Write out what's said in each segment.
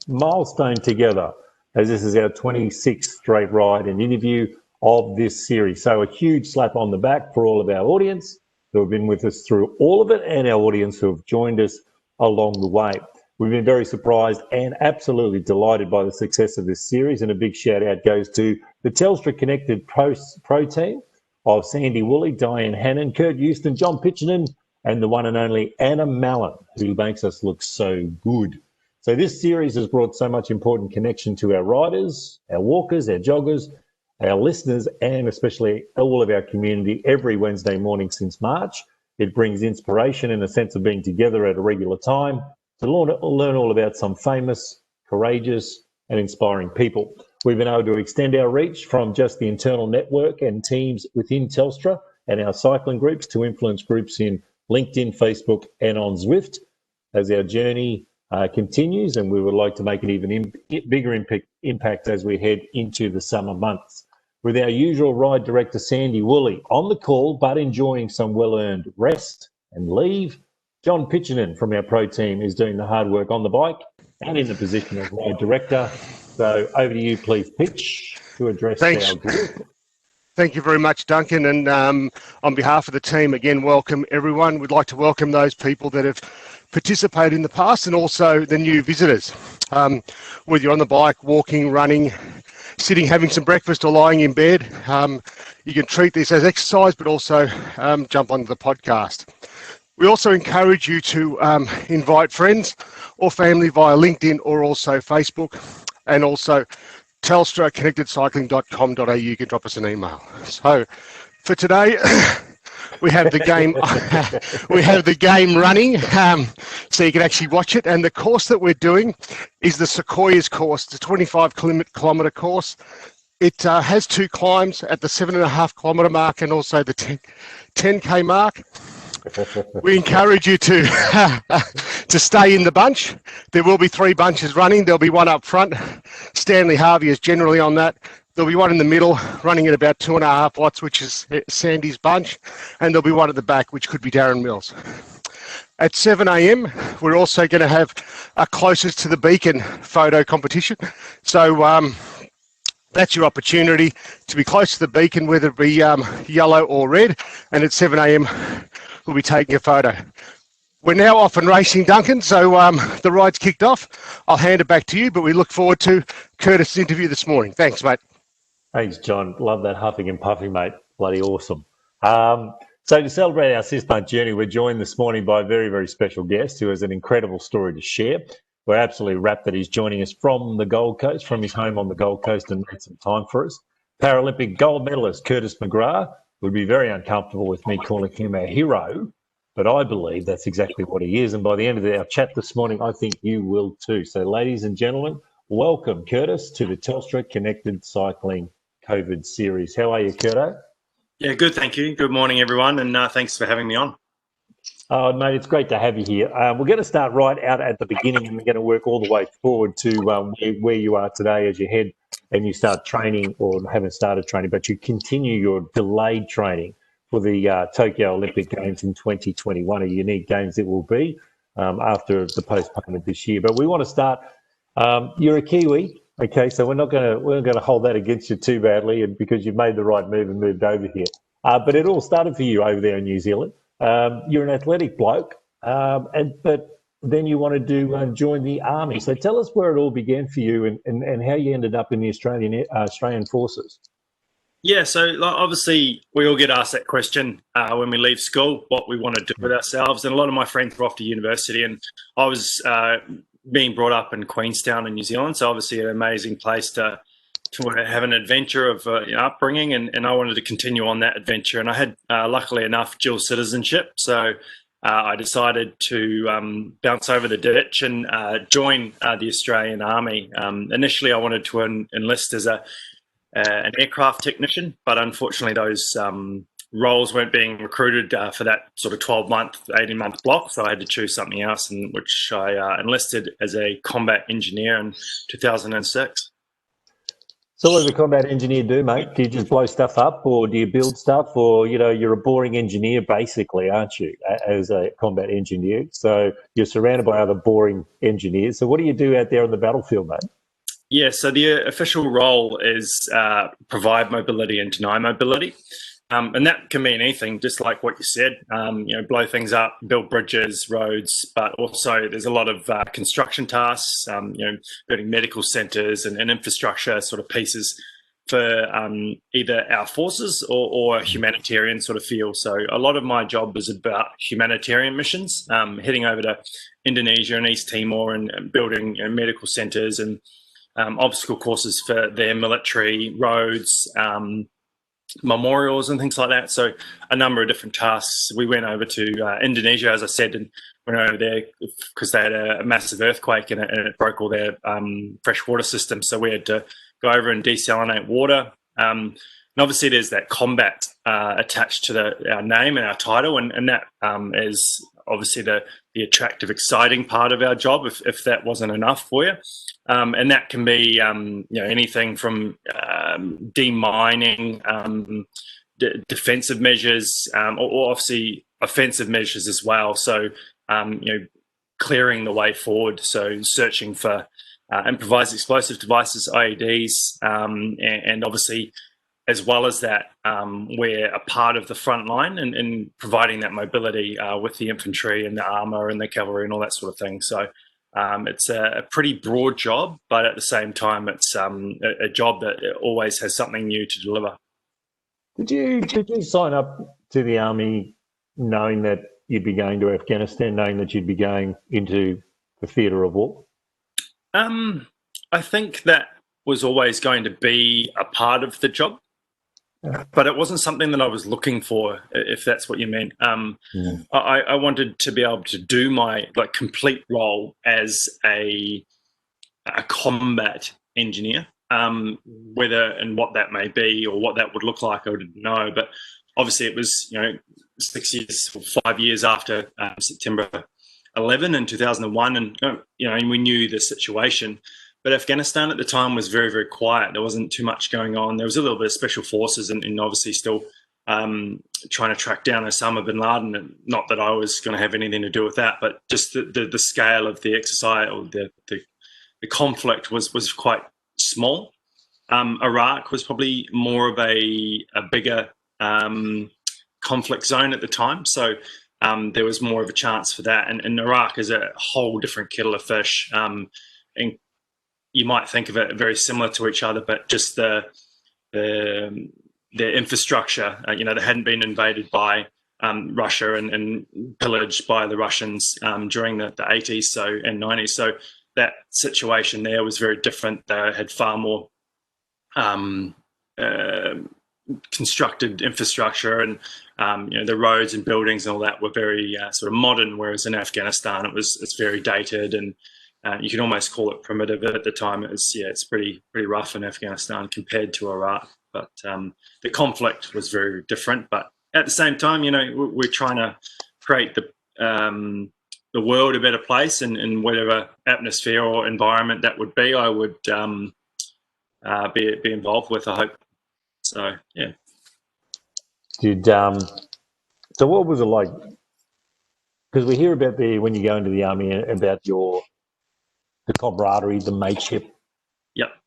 milestone together, as this is our 26th straight ride and interview of this series. So a huge slap on the back for all of our audience who have been with us through all of it and our audience who have joined us along the way. We've been very surprised and absolutely delighted by the success of this series, and a big shout out goes to the Telstra Connected Pro team of Sandy Woolley, Diane Hannon, Kurt Houston, John Pitchinen, and the one and only Anna Mallon, who makes us look so good. So this series has brought so much important connection to our riders, our walkers, our joggers, our listeners, and especially all of our community every Wednesday morning since March. It brings inspiration and a sense of being together at a regular time to learn all about some famous, courageous, and inspiring people. We've been able to extend our reach from just the internal network and teams within Telstra and our cycling groups to influence groups in LinkedIn, Facebook, and on Zwift as our journey continues, and we would like to make an even bigger impact as we head into the summer months. With our usual ride director, Sandy Woolley, on the call, but enjoying some well-earned rest and leave, John Pitchinen from our pro team is doing the hard work on the bike and in the position of ride director. So over to you, please, Pitch, to address our group. Thank you very much, Duncan. And on behalf of the team, again, welcome everyone. We'd like to welcome those people that have participated in the past and also the new visitors. Whether you're on the bike, walking, running, sitting, having some breakfast or lying in bed, you can treat this as exercise, but also jump onto the podcast. We also encourage you to invite friends or family via LinkedIn or also Facebook, and also Telstra Connected Cycling.com.au. You can drop us an email. So for today, we have the game. We have the game running, so you can actually watch it. And the course that we're doing is the Sequoias course. It's a 25-kilometre course. It has 2 climbs at the 7.5-kilometre mark and also the 10K mark. We encourage you to stay in the bunch. There will be 3 bunches running. There'll be one up front. Stanley Harvey is generally on that. There'll be one in the middle running at about 2.5 watts, which is Sandy's bunch. And there'll be one at the back, which could be Darren Mills. At 7 a.m, we're also going to have a closest to the beacon photo competition. So that's your opportunity to be close to the beacon, whether it be yellow or red. And at 7 a.m, we'll be taking a photo. We're now off and racing, Duncan, so the ride's kicked off. I'll hand it back to you, but we look forward to Curtis' interview this morning. Thanks, mate. Thanks, John. Love that huffing and puffing, mate. Bloody awesome. So to celebrate our 6-month journey, we're joined this morning by a very, very special guest who has an incredible story to share. We're absolutely rapt that he's joining us from the Gold Coast, from his home on the Gold Coast, and made some time for us. Paralympic gold medalist Curtis McGrath would be very uncomfortable with me calling him our hero, but I believe that's exactly what he is. And by the end of our chat this morning, I think you will too. So ladies and gentlemen, welcome Curtis to the Telstra Connected Cycling COVID series. How are you, Curto? Yeah, good, thank you. Good morning, everyone, and thanks for having me on. Oh, mate, it's great to have you here. We're going to start right out at the beginning, and we're going to work all the way forward to where you are today as you head and you start training, or haven't started training, but you continue your delayed training for the Tokyo Olympic Games in 2021, a unique games it will be after the postponement this year. But we want to start. You're a Kiwi, okay? So we're not going to hold that against you too badly, and because you've made the right move and moved over here. But it all started for you over there in New Zealand. You're an athletic bloke, but then you wanted to join the army. So tell us where it all began for you and how you ended up in the Australian Forces. Yeah, so obviously we all get asked that question when we leave school, what we want to do with ourselves. And a lot of my friends were off to university, and I was being brought up in Queenstown in New Zealand. So obviously an amazing place to have an adventure of upbringing, and I wanted to continue on that adventure. And I had, luckily enough, dual citizenship. So I decided to bounce over the ditch and join the Australian Army. Initially, I wanted to enlist as an aircraft technician, but unfortunately those roles weren't being recruited for that sort of 12-month, 18-month block. So I had to choose something else, in which I enlisted as a combat engineer in 2006. So what does a combat engineer do, mate? Do you just blow stuff up, or do you build stuff, or, you know, you're a boring engineer basically, aren't you, as a combat engineer? So you're surrounded by other boring engineers. So what do you do out there on the battlefield, mate? Yeah, so the official role is provide mobility and deny mobility. And that can mean anything, just like what you said, you know, blow things up, build bridges, roads, but also there's a lot of construction tasks, you know, building medical centres and infrastructure sort of pieces for either our forces or a humanitarian sort of field. So a lot of my job is about humanitarian missions, heading over to Indonesia and East Timor and building, you know, medical centres and obstacle courses for their military, roads, memorials and things like that. So a number of different tasks. We went over to Indonesia, as I said, and went over there because they had a massive earthquake and it broke all their freshwater system. So we had to go over and desalinate water. And obviously there's that combat attached to our name and our title, and that is obviously the attractive, exciting part of our job, if that wasn't enough for you. And that can be, you know, anything from demining, defensive measures, or obviously offensive measures as well. So, you know, clearing the way forward. So searching for improvised explosive devices, IEDs, and obviously, as well as that, we're a part of the front line and providing that mobility with the infantry and the armour and the cavalry and all that sort of thing. So it's a pretty broad job, but at the same time, it's a job that always has something new to deliver. Did you sign up to the army knowing that you'd be going to Afghanistan, knowing that you'd be going into the theatre of war? I think that was always going to be a part of the job. But it wasn't something that I was looking for, if that's what you meant. I wanted to be able to do my complete role as a combat engineer, whether and what that may be or what that would look like, I didn't know. But obviously, it was 5 years after September 11 in 2001, and and we knew the situation. But Afghanistan at the time was very, very quiet. There wasn't too much going on. There was a little bit of special forces and obviously still trying to track down Osama bin Laden. And not that I was going to have anything to do with that, but just the scale of the exercise or the conflict was quite small. Iraq was probably more of a bigger conflict zone at the time. So there was more of a chance for that. And Iraq is a whole different kettle of fish. And you might think of it very similar to each other, but just the infrastructure, that hadn't been invaded by Russia and pillaged by the Russians during the 80s and 90s. So that situation there was very different. They had far more constructed infrastructure, and the roads and buildings and all that were very sort of modern, whereas in Afghanistan it's very dated, and you can almost call it primitive. At the time, it's pretty rough in Afghanistan compared to Iraq. But the conflict was very different. But at the same time, we're trying to create the world a better place, and in whatever atmosphere or environment that would be, I would be involved with, I hope. So yeah. So what was it like? Because we hear about when you go into the army about the camaraderie, the mateship,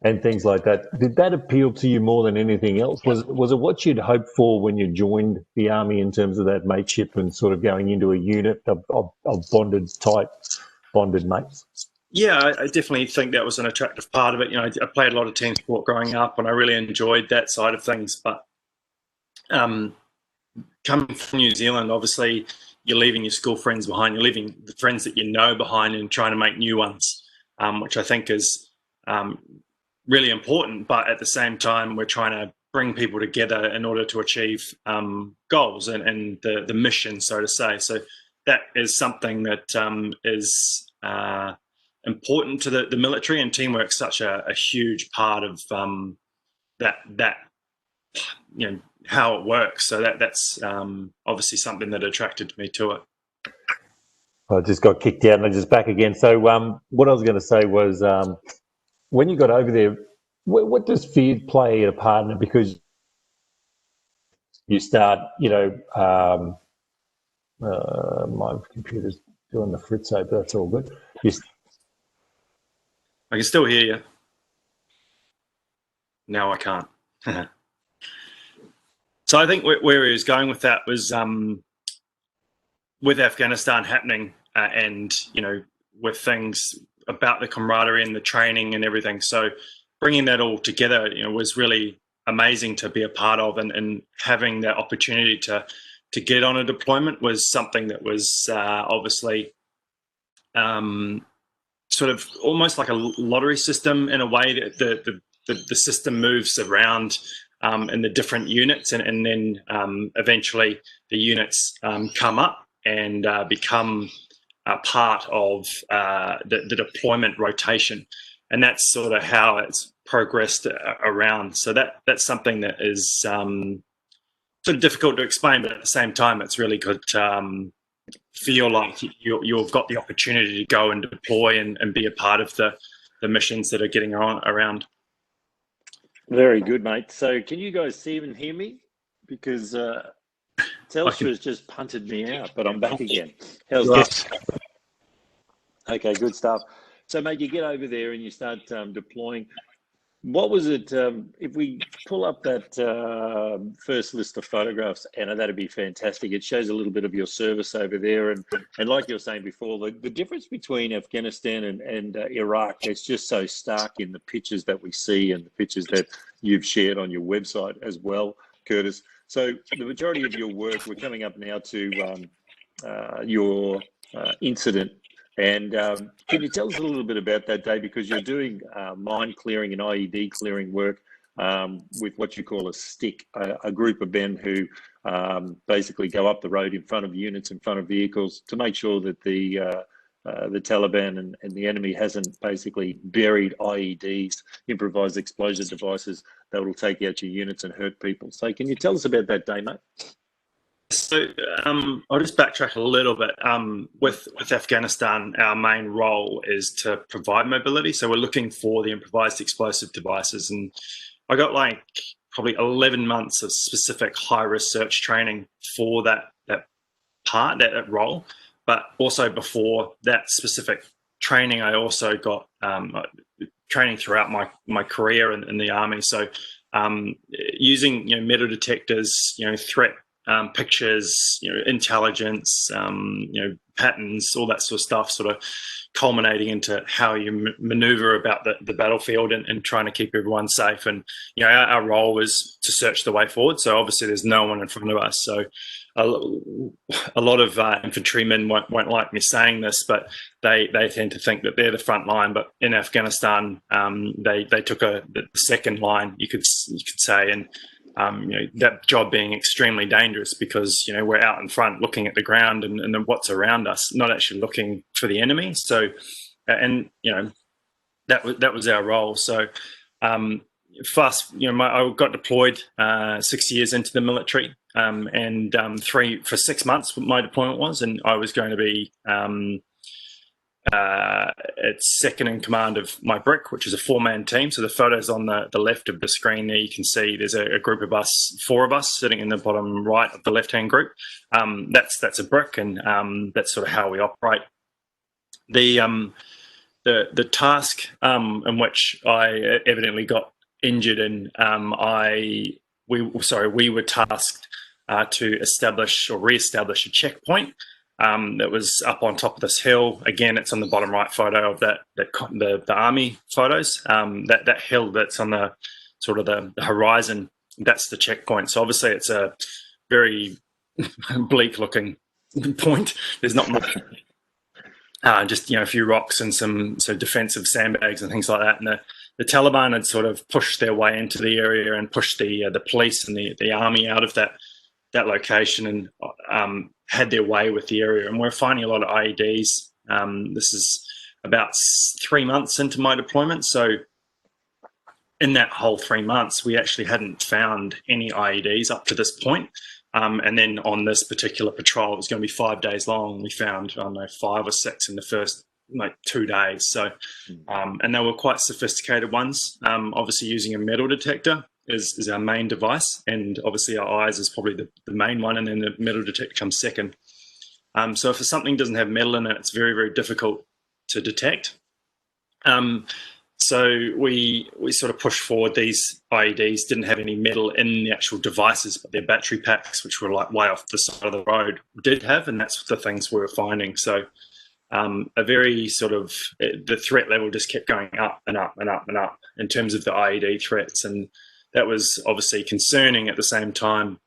and things like that. Did that appeal to you more than anything else? Was it what you'd hoped for when you joined the army in terms of that mateship and sort of going into a unit of bonded mates? Yeah, I definitely think that was an attractive part of it. I played a lot of team sport growing up, and I really enjoyed that side of things. But coming from New Zealand, obviously, you're leaving your school friends behind. You're leaving the friends that you know behind and trying to make new ones, which I think is really important. But at the same time, we're trying to bring people together in order to achieve goals and the mission, so to say. So that is something that is important to the military, and teamwork's such a huge part of that how it works. So that's obviously something that attracted me to it. I just got kicked out and I'm just back again. So what I was going to say was when you got over there, what does fear play a part in it? Because you start, my computer's doing the fritzo, but that's all good. I can still hear you. No, I can't. So I think where he was going with that was with Afghanistan happening and, with things about the camaraderie and the training and everything. So bringing that all together, was really amazing to be a part of, and having that opportunity to get on a deployment was something that was obviously sort of almost like a lottery system in a way, that the system moves around in the different units, and then eventually the units come up and become a part of the deployment rotation, and that's sort of how it's progressed around. So that's something that is sort of difficult to explain, but at the same time, it's really good to feel like you've got the opportunity to go and deploy and be a part of the missions that are getting around. Very good, mate. So can you guys see and hear me? Because Telstra has just punted me out, but I'm back again. How's that? Okay, good stuff. So, mate, you get over there and you start deploying. What was it, if we pull up that first list of photographs, Anna, that'd be fantastic. It shows a little bit of your service over there. And like you were saying before, the difference between Afghanistan and Iraq, it's just so stark in the pictures that we see and the pictures that you've shared on your website as well, Curtis. So the majority of your work, we're coming up now to your incident. And can you tell us a little bit about that day? Because you're doing mine clearing and IED clearing work with what you call a stick, a group of men who basically go up the road in front of units, in front of vehicles, to make sure that the Taliban and the enemy hasn't basically buried IEDs, improvised explosive devices that will take out your units and hurt people. So can you tell us about that day, mate? So I'll just backtrack a little bit. With Afghanistan, our main role is to provide mobility. So we're looking for the improvised explosive devices. And I got like probably 11 months of specific high risk search training for that part, that role. But also before that specific training, I also got training throughout my career in the Army. So using metal detectors, threat pictures, intelligence, patterns, all that sort of stuff, sort of culminating into how you maneuver about the battlefield and trying to keep everyone safe. And our role was to search the way forward. So obviously there's no one in front of us. So a lot of infantrymen won't like me saying this, but they tend to think that they're the front line. But in Afghanistan, they took the second line, you could say, and that job being extremely dangerous because we're out in front looking at the ground and what's around us, not actually looking for the enemy. So and that was our role. So I got deployed 6 years into the military, and 6 months my deployment was, and I was going to be it's second in command of my brick, which is a 4-man team. So the photos on the left of the screen there, you can see there's a group of us, 4 of us, sitting in the bottom right of the left-hand group. That's a brick, and that's sort of how we operate. The task in which I evidently got injured in, we were tasked to establish or re-establish a checkpoint. That was up on top of this hill. Again, it's on the bottom right photo of the army photos. That hill that's on the sort of the horizon, that's the checkpoint. So obviously it's a very bleak looking point. There's not much, just a few rocks and some defensive sandbags and things like that. And the Taliban had sort of pushed their way into the area and pushed the police and the army out of that location and had their way with the area. And we're finding a lot of IEDs. This is about 3 months into my deployment. So in that whole 3 months, we actually hadn't found any IEDs up to this point. And then on this particular patrol, it was going to be 5 days long. We found, 5 or 6 in the first like 2 days. So, and they were quite sophisticated ones. Obviously, using a metal detector is our main device, and obviously our eyes is probably the main one, and then the metal detector comes second. So if something doesn't have metal in it, it's very, very difficult to detect. So we sort of pushed forward. These IEDs didn't have any metal in the actual devices, but their battery packs, which were like way off the side of the road, did have, and that's the things we were finding. So a very sort of, the threat level just kept going up and up and up and up in terms of the IED threats, and that was obviously concerning. At the same time,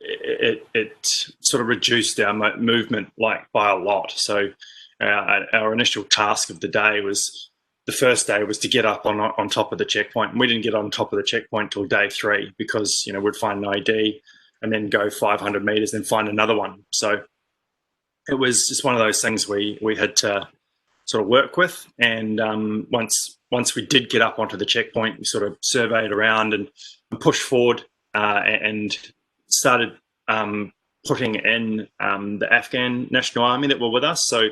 it sort of reduced our movement by a lot. So our initial task of the day was, the first day was to get up on top of the checkpoint, and we didn't get on top of the checkpoint till day 3, because we'd find an ID and then go 500 meters, then find another one. So it was just one of those things we had to sort of work with. And once we did get up onto the checkpoint, we sort of surveyed around and pushed forward and started putting in the Afghan National Army that were with us. So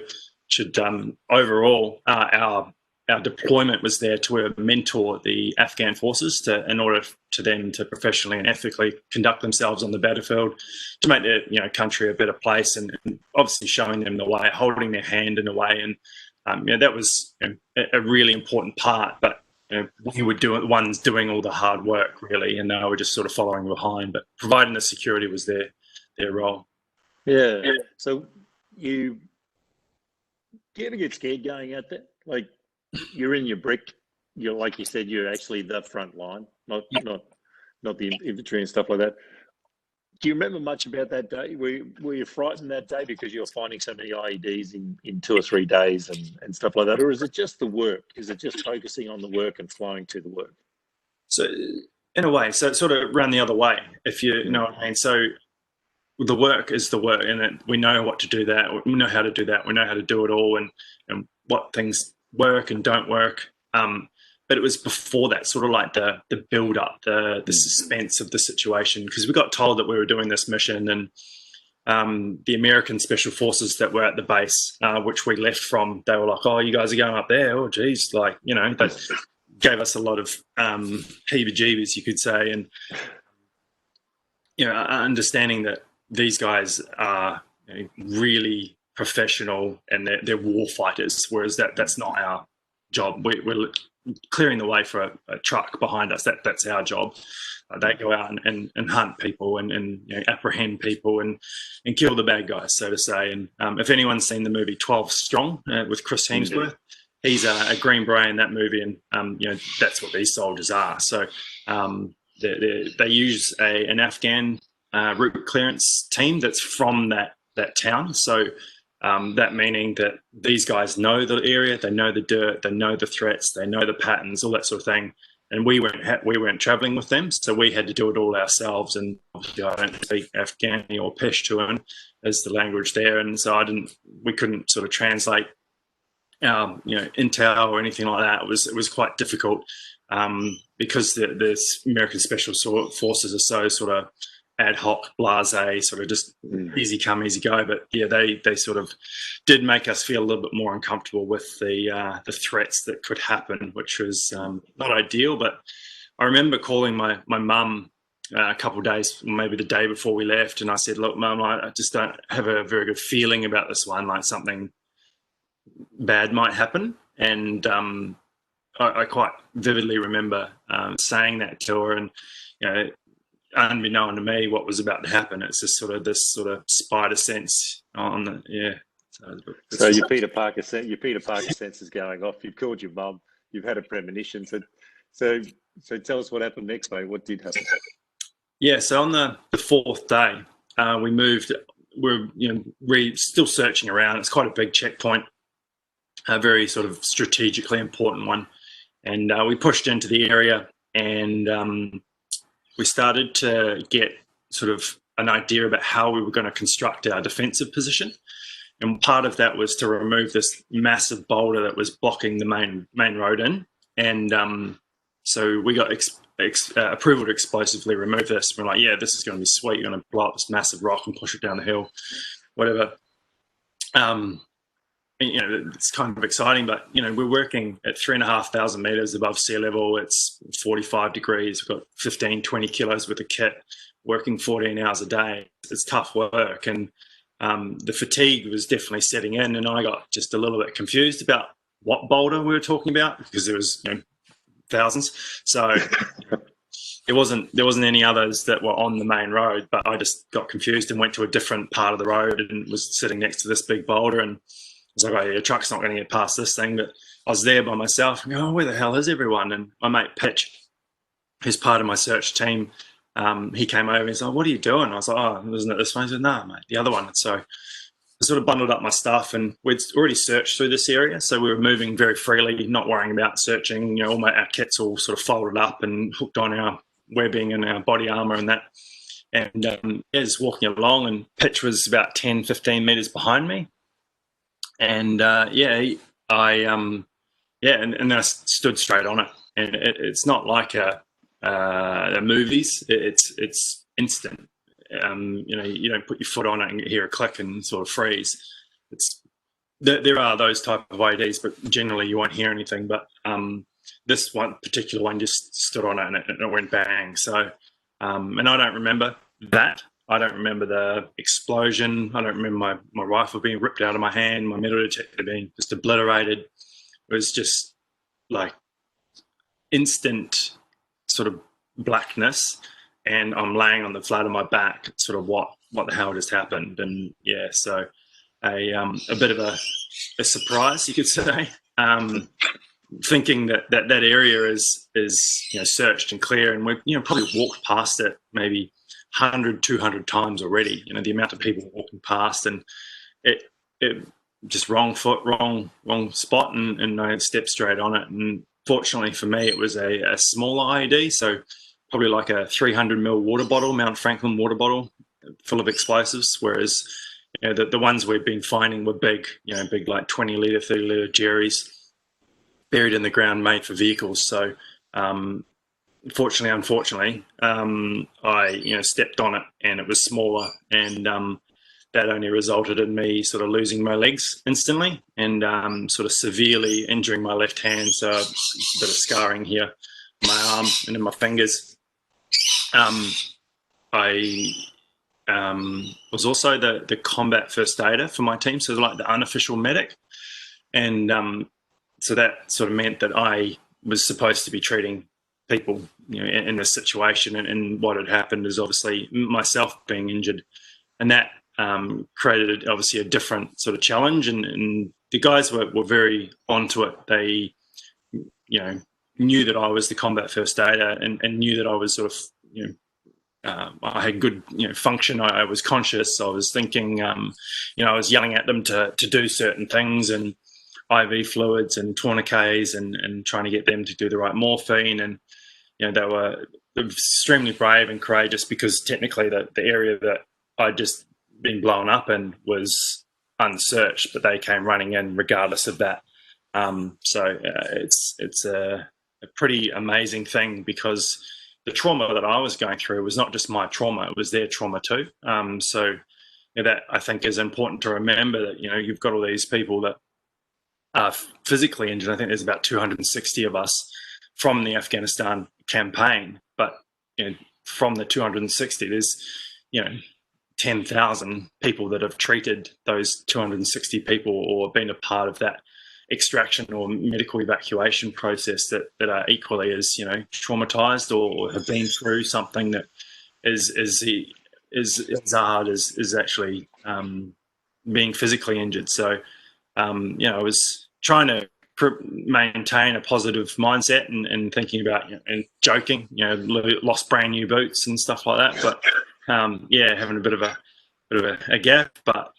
overall, our deployment was there to mentor the Afghan forces in order to them to professionally and ethically conduct themselves on the battlefield, to make their country a better place, and obviously showing them the way, holding their hand in a way. And that was a really important part. But we were the ones doing all the hard work, really, and they were just sort of following behind. But providing the security was their role. Yeah. So do you ever get scared going out there? Like, you're in your brick. You're, like you said, you're actually the front line, not the infantry and stuff like that. Do you remember much about that day? Were you frightened that day because you were finding so many IEDs in 2 or 3 days and stuff like that? Or is it just the work? Is it just focusing on the work and flowing to the work? So in a way, so it sort of ran the other way, if you know what I mean. So the work is the work, and we know what to do that. We know how to do that. We know how to do it all, and what things work and don't work. But it was before that, sort of like the build up, the suspense of the situation, because we got told that we were doing this mission, and the American Special Forces that were at the base, which we left from, they were like, "Oh, you guys are going up there? Oh, geez!" Like, they gave us a lot of heebie-jeebies, you could say, and understanding that these guys are really professional and they're war fighters, whereas that's not our job. We're clearing the way for a truck behind us. That's our job. They go out and hunt people and apprehend people and kill the bad guys, so to say. And if anyone's seen the movie 12 Strong with Chris Hemsworth, he's a Green Beret in that movie, and that's what these soldiers are. So they use an Afghan route clearance team that's from that town. So that meaning that these guys know the area, they know the dirt, they know the threats, they know the patterns, all that sort of thing. And we weren't traveling with them, so we had to do it all ourselves. And obviously, I don't speak Afghani or Pashtuan as the language there, and so we couldn't sort of translate intel or anything like that. It was quite difficult because the American Special Forces are so sort of ad hoc, blasé, sort of just easy come, easy go. But yeah, they sort of did make us feel a little bit more uncomfortable with the threats that could happen, which was not ideal. But I remember calling my mum a couple of days, maybe the day before we left, and I said, "Look, Mum, I just don't have a very good feeling about this one. Like, something bad might happen." And I quite vividly remember saying that to her, and unbeknown to me what was about to happen. It's just sort of this sort of spider sense on the So your Peter Parker sense is going off. You've called your mum. You've had a premonition. So tell us what happened next, mate. What did happen? Yeah. So on the 4th day, we moved. We're still searching around. It's quite a big checkpoint, a very sort of strategically important one, and we pushed into the area and. We started to get sort of an idea about how we were going to construct our defensive position. And part of that was to remove this massive boulder that was blocking the main road in. And so we got approval to explosively remove this. We're like, yeah, this is going to be sweet. You're going to blow up this massive rock and push it down the hill, whatever. it's kind of exciting, but we're working at 3,500 meters above sea level. It's 45 degrees. We've got 15, 20 kilos worth of kit, working 14 hours a day. It's tough work, and the fatigue was definitely setting in, and I got just a little bit confused about what boulder we were talking about, because there was thousands. So there wasn't any others that were on the main road, but I just got confused and went to a different part of the road and was sitting next to this big boulder, and I was like, oh, yeah, your truck's not going to get past this thing. But I was there by myself. And where the hell is everyone? And my mate Pitch, who's part of my search team, he came over and he's like, what are you doing? I was like, oh, isn't it this one? He said, no, mate, the other one. And so I sort of bundled up my stuff, and we'd already searched through this area. So we were moving very freely, not worrying about searching. All our kit's all sort of folded up and hooked on our webbing and our body armor and that. And just walking along, and Pitch was about 10, 15 meters behind me. And and then I stood straight on it, and it's not like the movies. It's instant. You don't put your foot on it and hear a click and sort of freeze. There are those type of IDs, but generally you won't hear anything. But this one particular one just stood on it, and it went bang. So and I don't remember that. I don't remember the explosion. I don't remember my rifle being ripped out of my hand, my metal detector being just obliterated. It was just like instant sort of blackness, and I'm laying on the flat of my back, sort of what the hell just happened. And yeah, so a bit of a surprise, you could say, thinking that area is searched and clear, and we've probably walked past it maybe 100, 200 times already. The amount of people walking past, and it just wrong foot, wrong spot, and I stepped straight on it. And fortunately for me, it was a smaller IED, so probably like a 300 ml water bottle, Mount Franklin water bottle, full of explosives. Whereas the ones we've been finding were big, big like 20 litre, 30 litre jerrys buried in the ground, made for vehicles. So unfortunately, I stepped on it, and it was smaller, and that only resulted in me sort of losing my legs instantly, and sort of severely injuring my left hand. So a bit of scarring here on my arm and in my fingers. I was also the combat first aider for my team, so like the unofficial medic, and so that sort of meant that I was supposed to be treating people in this situation, and what had happened is obviously myself being injured, and that created obviously a different sort of challenge, and the guys were very onto it. They knew that I was the combat first aider, and knew that I was sort of I had good function. I was conscious. I was thinking. I was yelling at them to do certain things, and IV fluids and tourniquets, and trying to get them to do the right morphine. And they were extremely brave and courageous, because technically the area that I'd just been blown up in was unsearched, but they came running in regardless of that. So it's a pretty amazing thing, because the trauma that I was going through was not just my trauma, it was their trauma too. So that I think is important to remember, that you've got all these people that are physically injured. I think there's about 260 of us from the Afghanistan campaign, but from the 260, there's 10,000 people that have treated those 260 people, or been a part of that extraction or medical evacuation process, that are equally as traumatized, or have been through something that is as hard as actually being physically injured. So I was trying to maintain a positive mindset, and thinking about and joking, lost brand new boots and stuff like that, but having a bit of a gap, but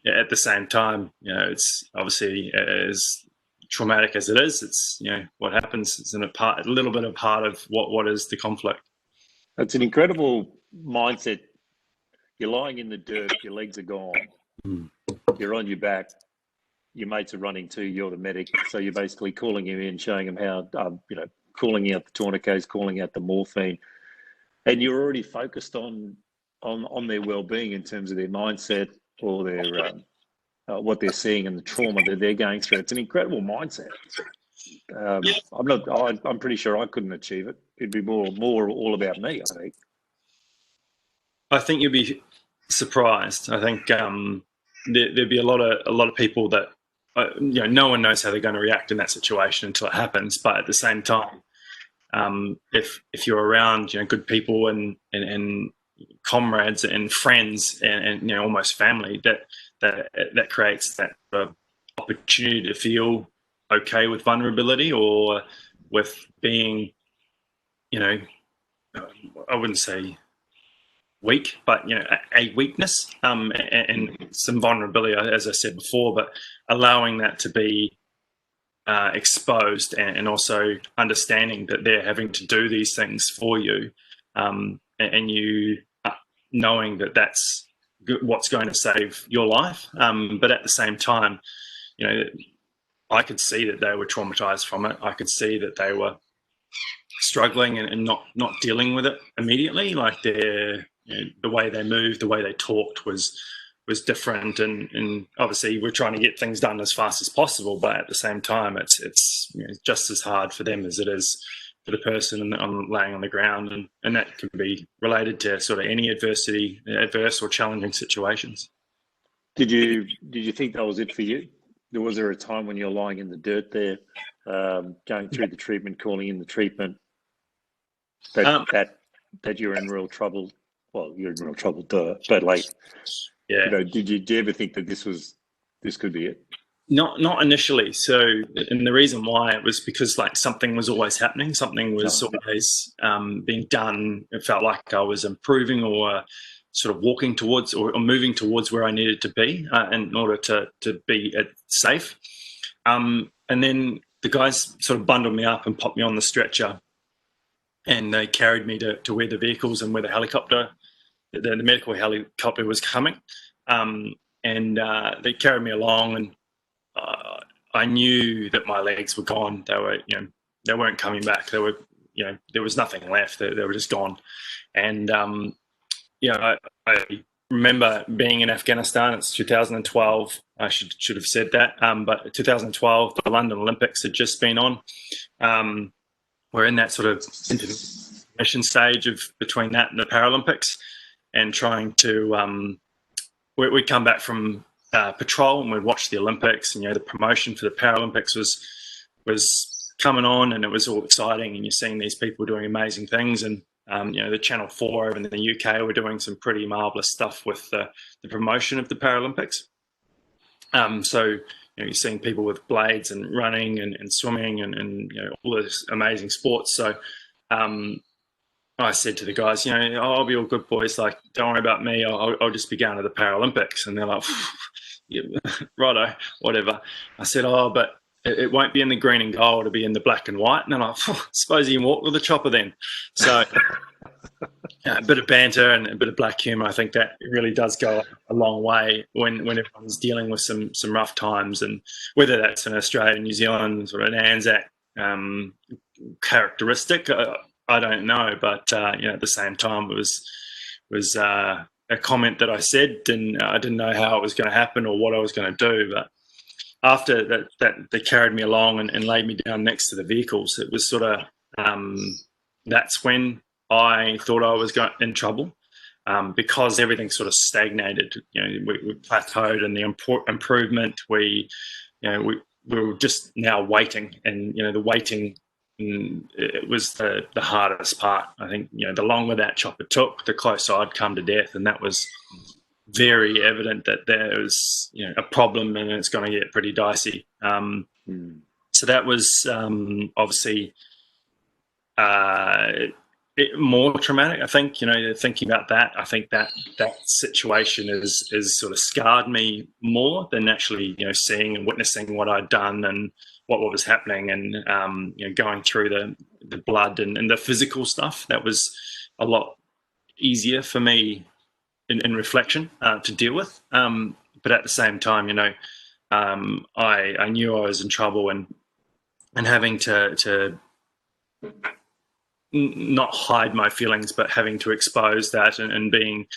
at the same time, it's obviously as traumatic as it is. It's what happens is a little bit of part of what is the conflict. It's an incredible mindset. You're lying in the dirt, your legs are gone, you're on your back, your mates are running too, you're the medic, so you're basically calling him in, showing him how calling out the tourniquets, calling out the morphine, and you're already focused on their well-being in terms of their mindset, or their what they're seeing and the trauma that they're going through. It's an incredible mindset. I'm pretty sure I couldn't achieve it. It'd be more all about me, I think. I think you'd be surprised. I think there'd be a lot of people that no one knows how they're going to react in that situation until it happens. But at the same time, if you're around good people and comrades and friends and almost family, that creates that opportunity to feel okay with vulnerability or with being, I wouldn't say weak, but a weakness and some vulnerability, as I said before, but allowing that to be exposed and also understanding that they're having to do these things for you, and you knowing that that's what's going to save your life, but at the same time, I could see that they were traumatized from it. I could see that they were struggling and not dealing with it immediately. Like the way they moved, the way they talked was different, and obviously we're trying to get things done as fast as possible. But at the same time, it's just as hard for them as it is for the person laying on the ground, and that can be related to sort of any adverse or challenging situations. Did you think that was it for you? Was there a time when you're lying in the dirt there, going through the treatment, calling in the treatment, that you're in real trouble? Well, you're in real trouble, but like, yeah. Did you ever think that this could be it? Not initially. So, and the reason why it was because like something was always happening, something was always being done. It felt like I was improving or sort of walking towards or moving towards where I needed to be in order to be safe. And then the guys sort of bundled me up and popped me on the stretcher, and they carried me to where the vehicles and where the medical helicopter was coming. And they carried me along, and I knew that my legs were gone. They were, they weren't coming back. There was nothing left. They were just gone. And I remember being in Afghanistan. It's 2012. I should have said that. But 2012, the London Olympics had just been on. We're in that sort of intermission stage between that and the Paralympics, and trying to. We come back from patrol and we'd watch the Olympics, and the promotion for the Paralympics was coming on, and it was all exciting, and you're seeing these people doing amazing things, and the Channel 4 over in the UK were doing some pretty marvelous stuff with the promotion of the Paralympics. So you're seeing people with blades and running and swimming and all those amazing sports. So I said to the guys, I'll be all good, boys. Like, don't worry about me. I'll just be going to the Paralympics. And they're like, yeah, righto, whatever. I said, but it won't be in the green and gold. It'll be in the black and white. And they're like, suppose you can walk with the chopper then. So a bit of banter and a bit of black humour. I think that really does go a long way when everyone's dealing with some rough times, and whether that's in Australia, New Zealand, sort of an Anzac characteristic. I don't know, but at the same time, it was a comment that I said, and I didn't know how it was going to happen or what I was going to do. But after that they carried me along and laid me down next to the vehicles. It was sort of that's when I thought I was in trouble, because everything sort of stagnated. We plateaued in the improvement. We were just now waiting, and the waiting. It was the hardest part. I think the longer that chopper took, the closer I'd come to death, and that was very evident that there was a problem, and it's going to get pretty dicey. So that was obviously more traumatic. I think thinking about that, I think that situation is sort of scarred me more than actually seeing and witnessing what I'd done and what was happening, and going through the blood and the physical stuff. That was a lot easier for me in reflection to deal with. But at the same time, I knew I was in trouble, and having to not hide my feelings, but having to expose that and being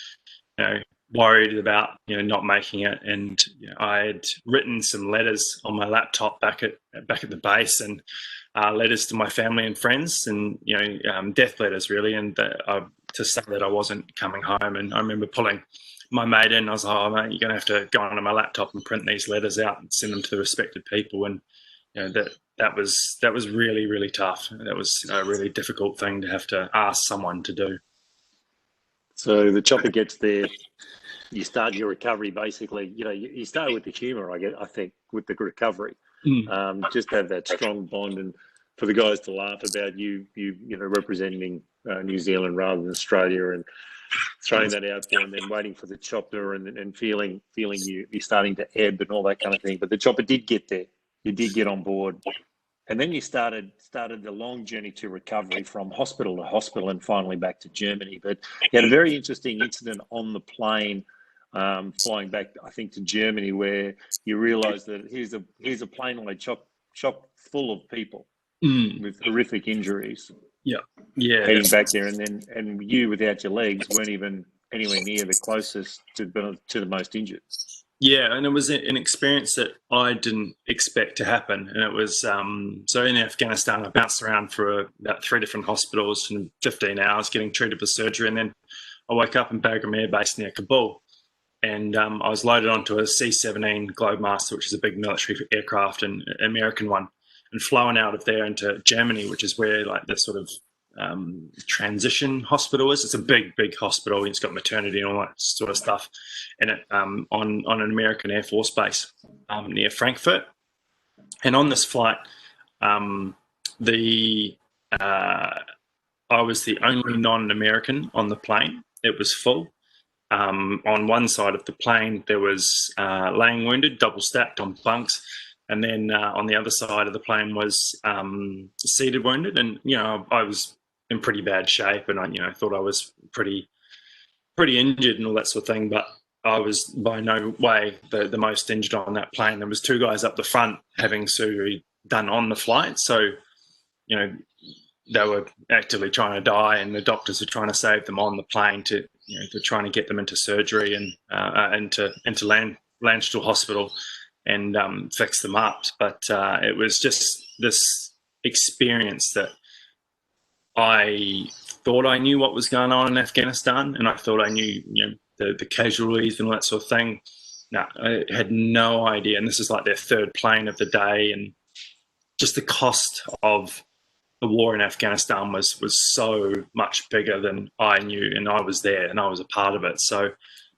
worried about not making it, and I had written some letters on my laptop back at the base, and letters to my family and friends, and death letters really, and to say that I wasn't coming home. And I remember pulling my mate in. I was like, "Oh mate, you're gonna have to go onto my laptop and print these letters out and send them to the respected people." And that was really, really tough. That was a really difficult thing to have to ask someone to do. So the chopper gets there. You start your recovery basically. You start with the humour. I think with the recovery, just have that strong bond, and for the guys to laugh about you representing New Zealand rather than Australia, and throwing that out there, and then waiting for the chopper, and feeling you're starting to ebb and all that kind of thing. But the chopper did get there. You did get on board, and then you started the long journey to recovery from hospital to hospital, and finally back to Germany. But you had a very interesting incident on the plane. Flying back, I think, to Germany, where you realise that here's a plane load chock full of people with horrific injuries. Yeah. Heading back there, and you without your legs weren't even anywhere near the closest to the most injured. Yeah, and it was an experience that I didn't expect to happen. And it was so in Afghanistan, I bounced around for about 3 different hospitals in 15 hours, getting treated for surgery, and then I woke up in Bagram Air Base near Kabul. And I was loaded onto a C-17 Globemaster, which is a big military aircraft, and an American one, and flown out of there into Germany, which is where like the sort of transition hospital is. It's a big hospital. It's got maternity and all that sort of stuff in it, on an American Air Force base near Frankfurt. And on this flight, I was the only non-American on the plane. It was full. On one side of the plane, there was laying wounded, double stacked on bunks. And then on the other side of the plane was seated wounded. And, I was in pretty bad shape, and I thought I was pretty injured and all that sort of thing. But I was by no way the most injured on that plane. There was 2 guys up the front having surgery done on the flight. So, they were actively trying to die, and the doctors were trying to save them on the plane to trying to get them into surgery and into Landstuhl Hospital and fix them up. But it was just this experience that I thought I knew what was going on in Afghanistan, and I thought I knew the casualties and all that sort of thing. No, I had no idea. And this is like their 3rd plane of the day, and just the cost of the war in Afghanistan was so much bigger than I knew, and I was there and I was a part of it. So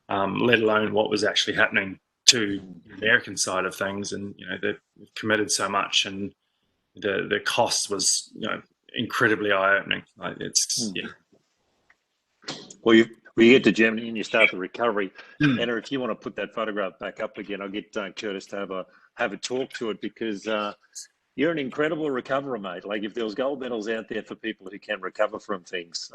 let alone what was actually happening to the American side of things, and they've committed so much, and the cost was incredibly eye-opening. Well, you get to Germany and you start the recovery. Anna, if you want to put that photograph back up again, I'll get Curtis to have a talk to it, because you're an incredible recoverer, mate. Like, if there was gold medals out there for people who can recover from things,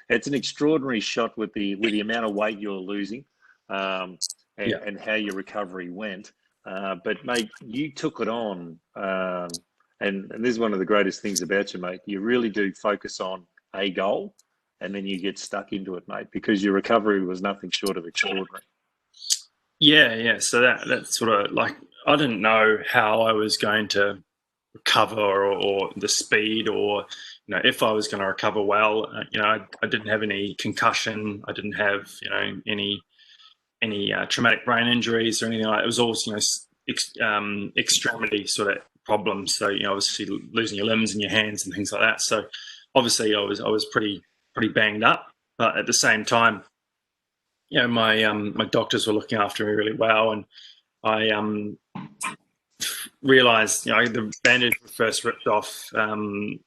it's an extraordinary shot with the amount of weight you're losing, and how your recovery went. But mate, you took it on, and this is one of the greatest things about you, mate. You really do focus on a goal, and then you get stuck into it, mate, because your recovery was nothing short of extraordinary. Yeah. So that sort of, like, I didn't know how I was going to recover, or the speed, or if I was going to recover well. I didn't have any concussion. I didn't have any traumatic brain injuries or anything like that. It was all extremity sort of problems. So obviously losing your limbs and your hands and things like that. So obviously I was pretty banged up, but at the same time, my doctors were looking after me really well, and I realized the bandage was first ripped off, and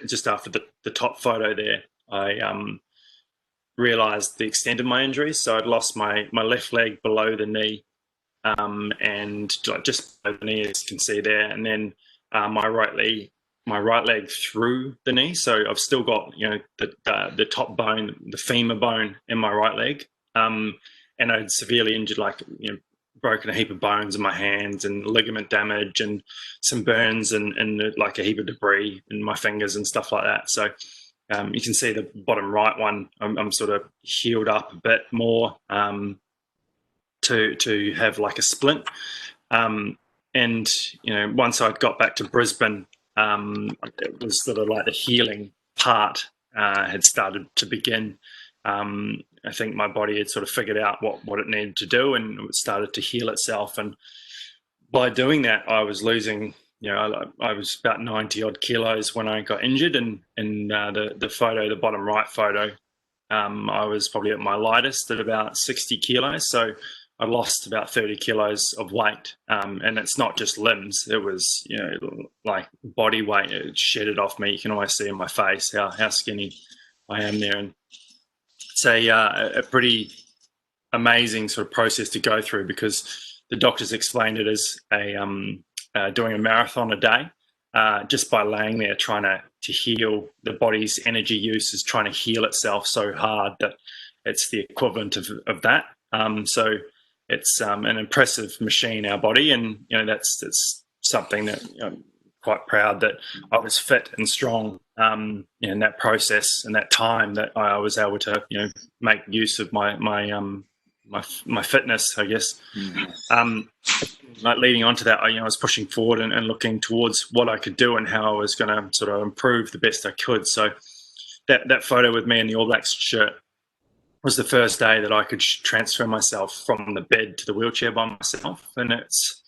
just after the top photo there, I realized the extent of my injuries. So I'd lost my left leg below the knee, and just below the knee, as you can see there, and then my right leg through the knee. So I've still got the top bone, the femur bone in my right leg, and I'd severely injured, broken a heap of bones in my hands, and ligament damage, and some burns, and like a heap of debris in my fingers and stuff like that. So you can see the bottom right one, I'm sort of healed up a bit more to have like a splint. And, you know, once I got back to Brisbane, it was sort of like the healing part had started to begin. I think my body had sort of figured out what it needed to do, and it started to heal itself. And by doing that, I was losing, you know, I was about 90 odd kilos when I got injured. And in the photo, the bottom right photo, I was probably at my lightest at about 60 kilos. So I lost about 30 kilos of weight. And it's not just limbs. It was, you know, like body weight. It shedded off me. You can always see in my face how skinny I am there. And it's a pretty amazing sort of process to go through, because the doctors explained it as doing a marathon a day, just by laying there trying to heal. The body's energy use is trying to heal itself so hard that it's the equivalent of that. So it's an impressive machine, our body, and you know that's something that, you know, I'm quite proud that I was fit and strong in that process and that time, that I was able to, you know, make use of my fitness, I guess. Like leading on to that, I was pushing forward and looking towards what I could do and how I was going to sort of improve the best I could. So that photo with me in the All Blacks shirt was the first day that I could transfer myself from the bed to the wheelchair by myself. And it's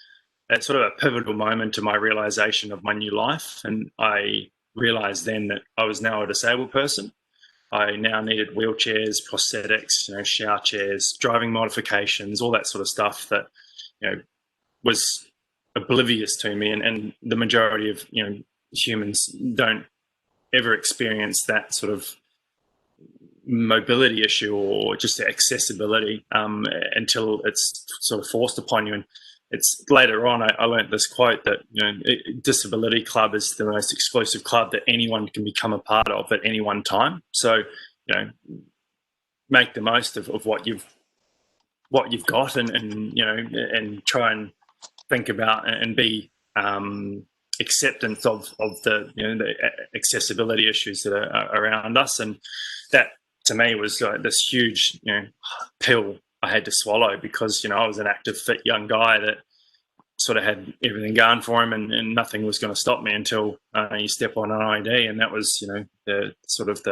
sort of a pivotal moment to my realization of my new life. And I realized then that I was now a disabled person. I now needed wheelchairs, prosthetics, you know, shower chairs, driving modifications, all that sort of stuff that, you know, was oblivious to me. And the majority of, you know, humans don't ever experience that sort of mobility issue or just accessibility until it's sort of forced upon you. And it's later on I learned this quote that, you know, Disability Club is the most exclusive club that anyone can become a part of at any one time. So, you know, make the most of what you've got, and you know, and try and think about and be acceptance of the, you know, the accessibility issues that are around us. And that to me was this huge, you know, pill I had to swallow, because, you know, I was an active, fit young guy that sort of had everything going for him, and nothing was going to stop me until you step on an ID. And that was, you know, the sort of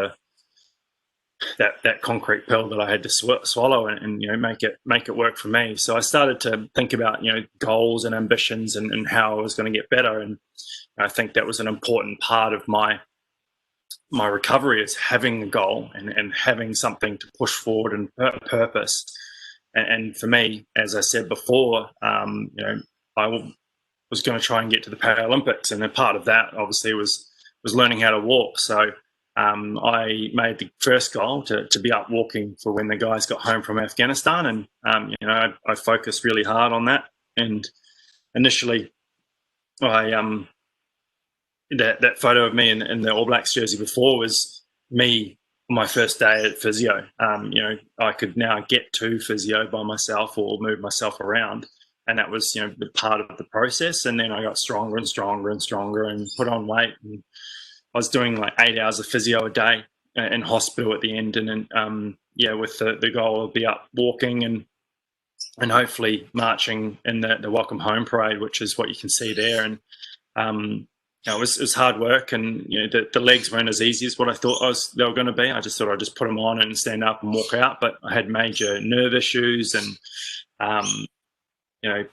that concrete pill that I had to swallow and you know, make it work for me. So I started to think about, you know, goals and ambitions and how I was going to get better. And I think that was an important part of my recovery, is having a goal and having something to push forward and purpose. And for me, as I said before, you know, I was going to try and get to the Paralympics, and a part of that obviously was learning how to walk. So I made the first goal to be up walking for when the guys got home from Afghanistan, and you know, I focused really hard on that. And initially, I that photo of me in the All Blacks jersey before was me my first day at physio. You know, I could now get to physio by myself or move myself around, and that was, you know, part of the process. And then I got stronger and stronger and stronger and put on weight, and I was doing like 8 hours of physio a day in hospital at the end. And then yeah, with the goal of be up walking and hopefully marching in the welcome home parade, which is what you can see there. And you know, it was hard work, and you know, the legs weren't as easy as what I thought they were going to be. I just thought I'd just put them on and stand up and walk out, but I had major nerve issues and you know,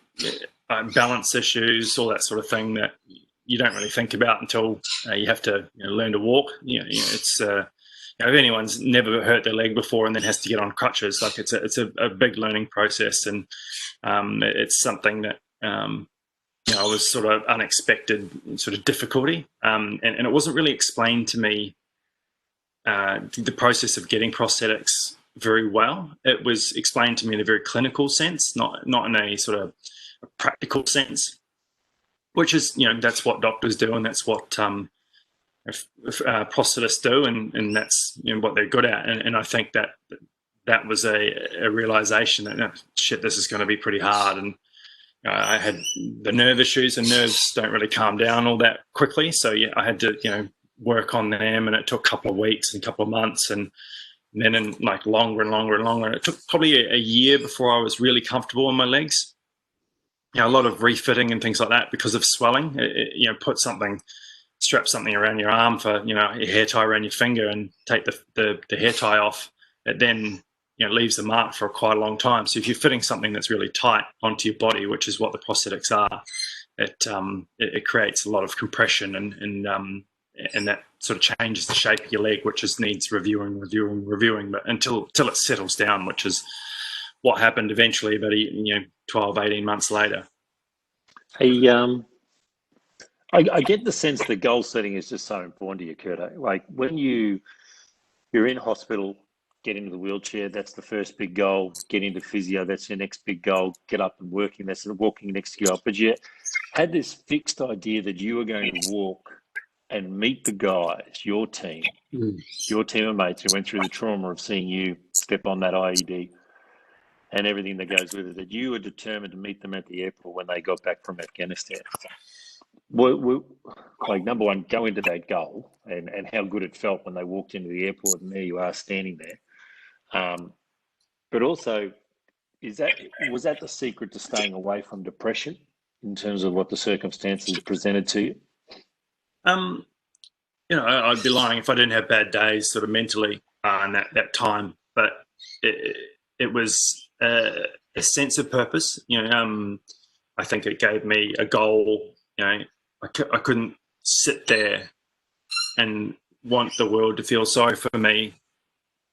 balance issues, all that sort of thing that you don't really think about until you have to, you know, learn to walk. You know, it's you know, if anyone's never hurt their leg before and then has to get on crutches, like it's a big learning process, and it's something that you know, was sort of unexpected sort of difficulty, and it wasn't really explained to me, the process of getting prosthetics, very well. It was explained to me in a very clinical sense, not in a sort of a practical sense, which is, you know, that's what doctors do, and that's what prosthetists do, and that's, you know, what they're good at. And I think that was a realization that, oh, shit, this is going to be pretty hard. And I had the nerve issues, and nerves don't really calm down all that quickly. So yeah, I had to, you know, work on them, and it took a couple of weeks and a couple of months, and then in like longer and longer and longer. And it took probably a year before I was really comfortable in my legs. A lot of refitting and things like that because of swelling. Strap something around your arm for, your hair tie around your finger and take the hair tie off. It then, leaves a mark for quite a long time. So if you're fitting something that's really tight onto your body, which is what the prosthetics are, it creates a lot of compression and that sort of changes the shape of your leg, which needs reviewing, but until it settles down, which is what happened eventually about 12, 18 months later. Hey, I get the sense that goal setting is just so important to you, Curto. Like when you're in hospital, get into the wheelchair, that's the first big goal. Get into physio, that's your next big goal. Get up and working, that's the walking next goal. But you had this fixed idea that you were going to walk and meet the guys, your team of mates who went through the trauma of seeing you step on that IED and everything that goes with it, that you were determined to meet them at the airport when they got back from Afghanistan. Like, number one, go into that goal and how good it felt when they walked into the airport and there you are standing there. But also, was that the secret to staying away from depression in terms of what the circumstances presented to you? I'd be lying if I didn't have bad days sort of mentally in that time, but it was a sense of purpose. I think it gave me a goal. I couldn't sit there and want the world to feel sorry for me,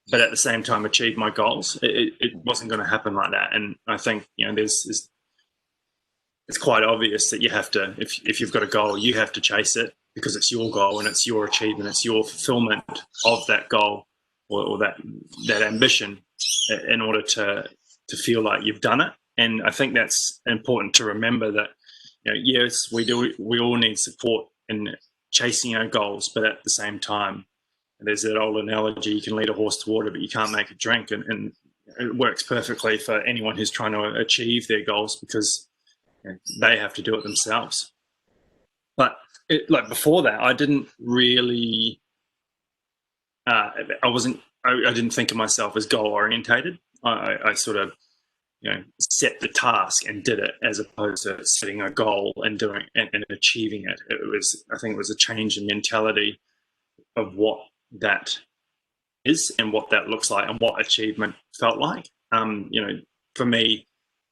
but at the same time achieve my goals. It wasn't going to happen like that. And I think, it's quite obvious that you have to, if you've got a goal, you have to chase it because it's your goal and it's your achievement, it's your fulfillment of that goal or that ambition in order to feel like you've done it. And I think that's important to remember that, yes, we all need support in chasing our goals, but at the same time, there's that old analogy, you can lead a horse to water, but you can't make it drink. And it works perfectly for anyone who's trying to achieve their goals because they have to do it themselves. But before that, I didn't really, I didn't think of myself as goal orientated. I sort of, set the task and did it as opposed to setting a goal and doing and achieving it. I think it was a change in mentality of what that is and what that looks like and what achievement felt like. For me,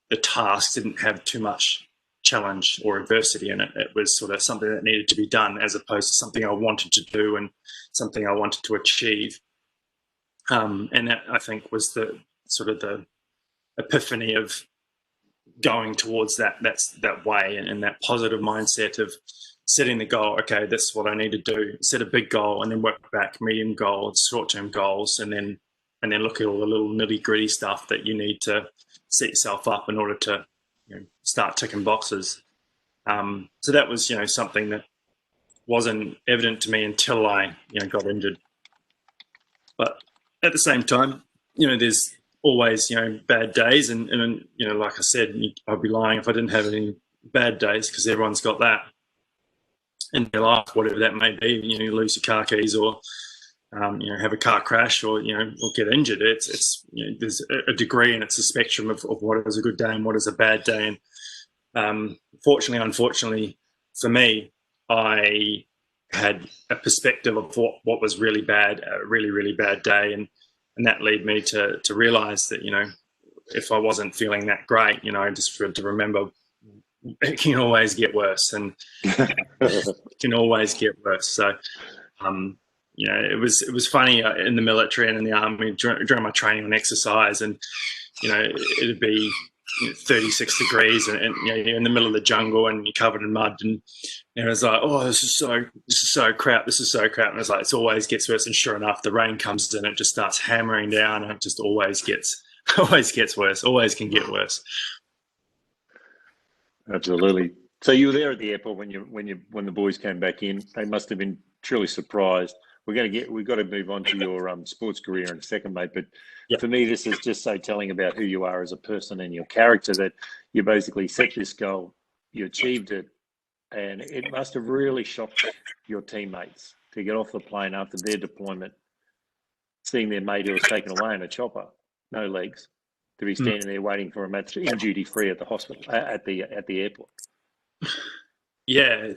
the task didn't have too much challenge or adversity in it. It was sort of something that needed to be done as opposed to something I wanted to do and something I wanted to achieve. And that, I think, was the sort of the epiphany of going towards that way and that positive mindset of setting the goal. Okay, this is what I need to do. Set a big goal and then work back, medium goals, short-term goals, and then look at all the little nitty-gritty stuff that you need to set yourself up in order to start ticking boxes. So that was something that wasn't evident to me until I got injured. But at the same time, there's always bad days, and like I said, I'd be lying if I didn't have any bad days because everyone's got that in their life, whatever that may be. You lose your car keys or have a car crash or or get injured. It's there's a degree and it's a spectrum of what is a good day and what is a bad day. And unfortunately for me, I had a perspective of what was really bad, a really, really bad day, and that led me to realize that if I wasn't feeling that great, I just had to remember it can always get worse, and it can always get worse. So it was funny in the military and in the army during my training on exercise, and it'd be 36 degrees and you're in the middle of the jungle and you're covered in mud, and it's like, oh, this is so crap, and it's like, it always gets worse. And sure enough, the rain comes in, it just starts hammering down, and it just always gets worse, always can get worse. Absolutely. So you were there at the airport when the boys came back in. They must have been truly surprised. We've got to move on to your sports career in a second, mate. But yep. For me, this is just so telling about who you are as a person and your character, that you basically set this goal, you achieved it, and it must have really shocked your teammates to get off the plane after their deployment, seeing their mate who was taken away in a chopper, no legs, to be standing there waiting for a match in duty free at the hospital at the airport. Yeah,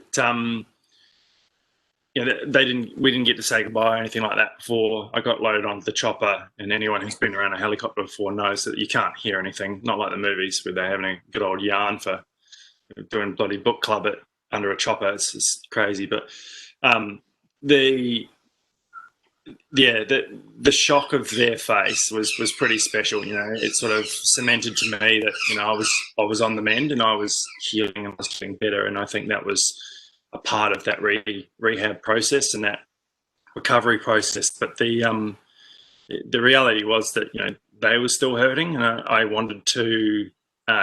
we didn't get to say goodbye or anything like that before I got loaded onto the chopper. And anyone who's been around a helicopter before knows that you can't hear anything. Not like the movies where they're having a good old yarn for doing bloody book club under a chopper. It's crazy, but the shock of their face was pretty special. It sort of cemented to me that I was on the mend and I was healing and I was getting better. And I think that was a part of that rehab process and that recovery process. But the reality was that they were still hurting, and I wanted to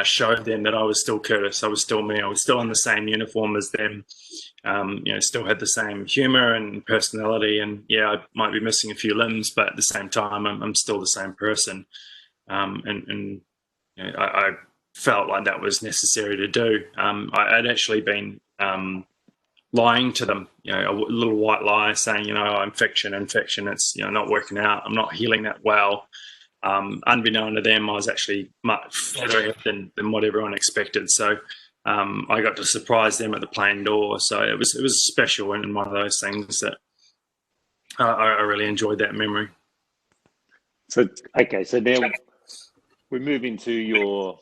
show them that I was still Curtis. I was still me. I was still in the same uniform as them. Still had the same humor and personality, and I might be missing a few limbs, but at the same time, I'm still the same person. I felt like that was necessary to do. I'd actually been lying to them, a little white lie, saying, infection, it's not working out. I'm not healing that well. Unbeknown to them, I was actually much further ahead than what everyone expected. So I got to surprise them at the plane door. So it was special and one of those things that I really enjoyed that memory. So now we move into your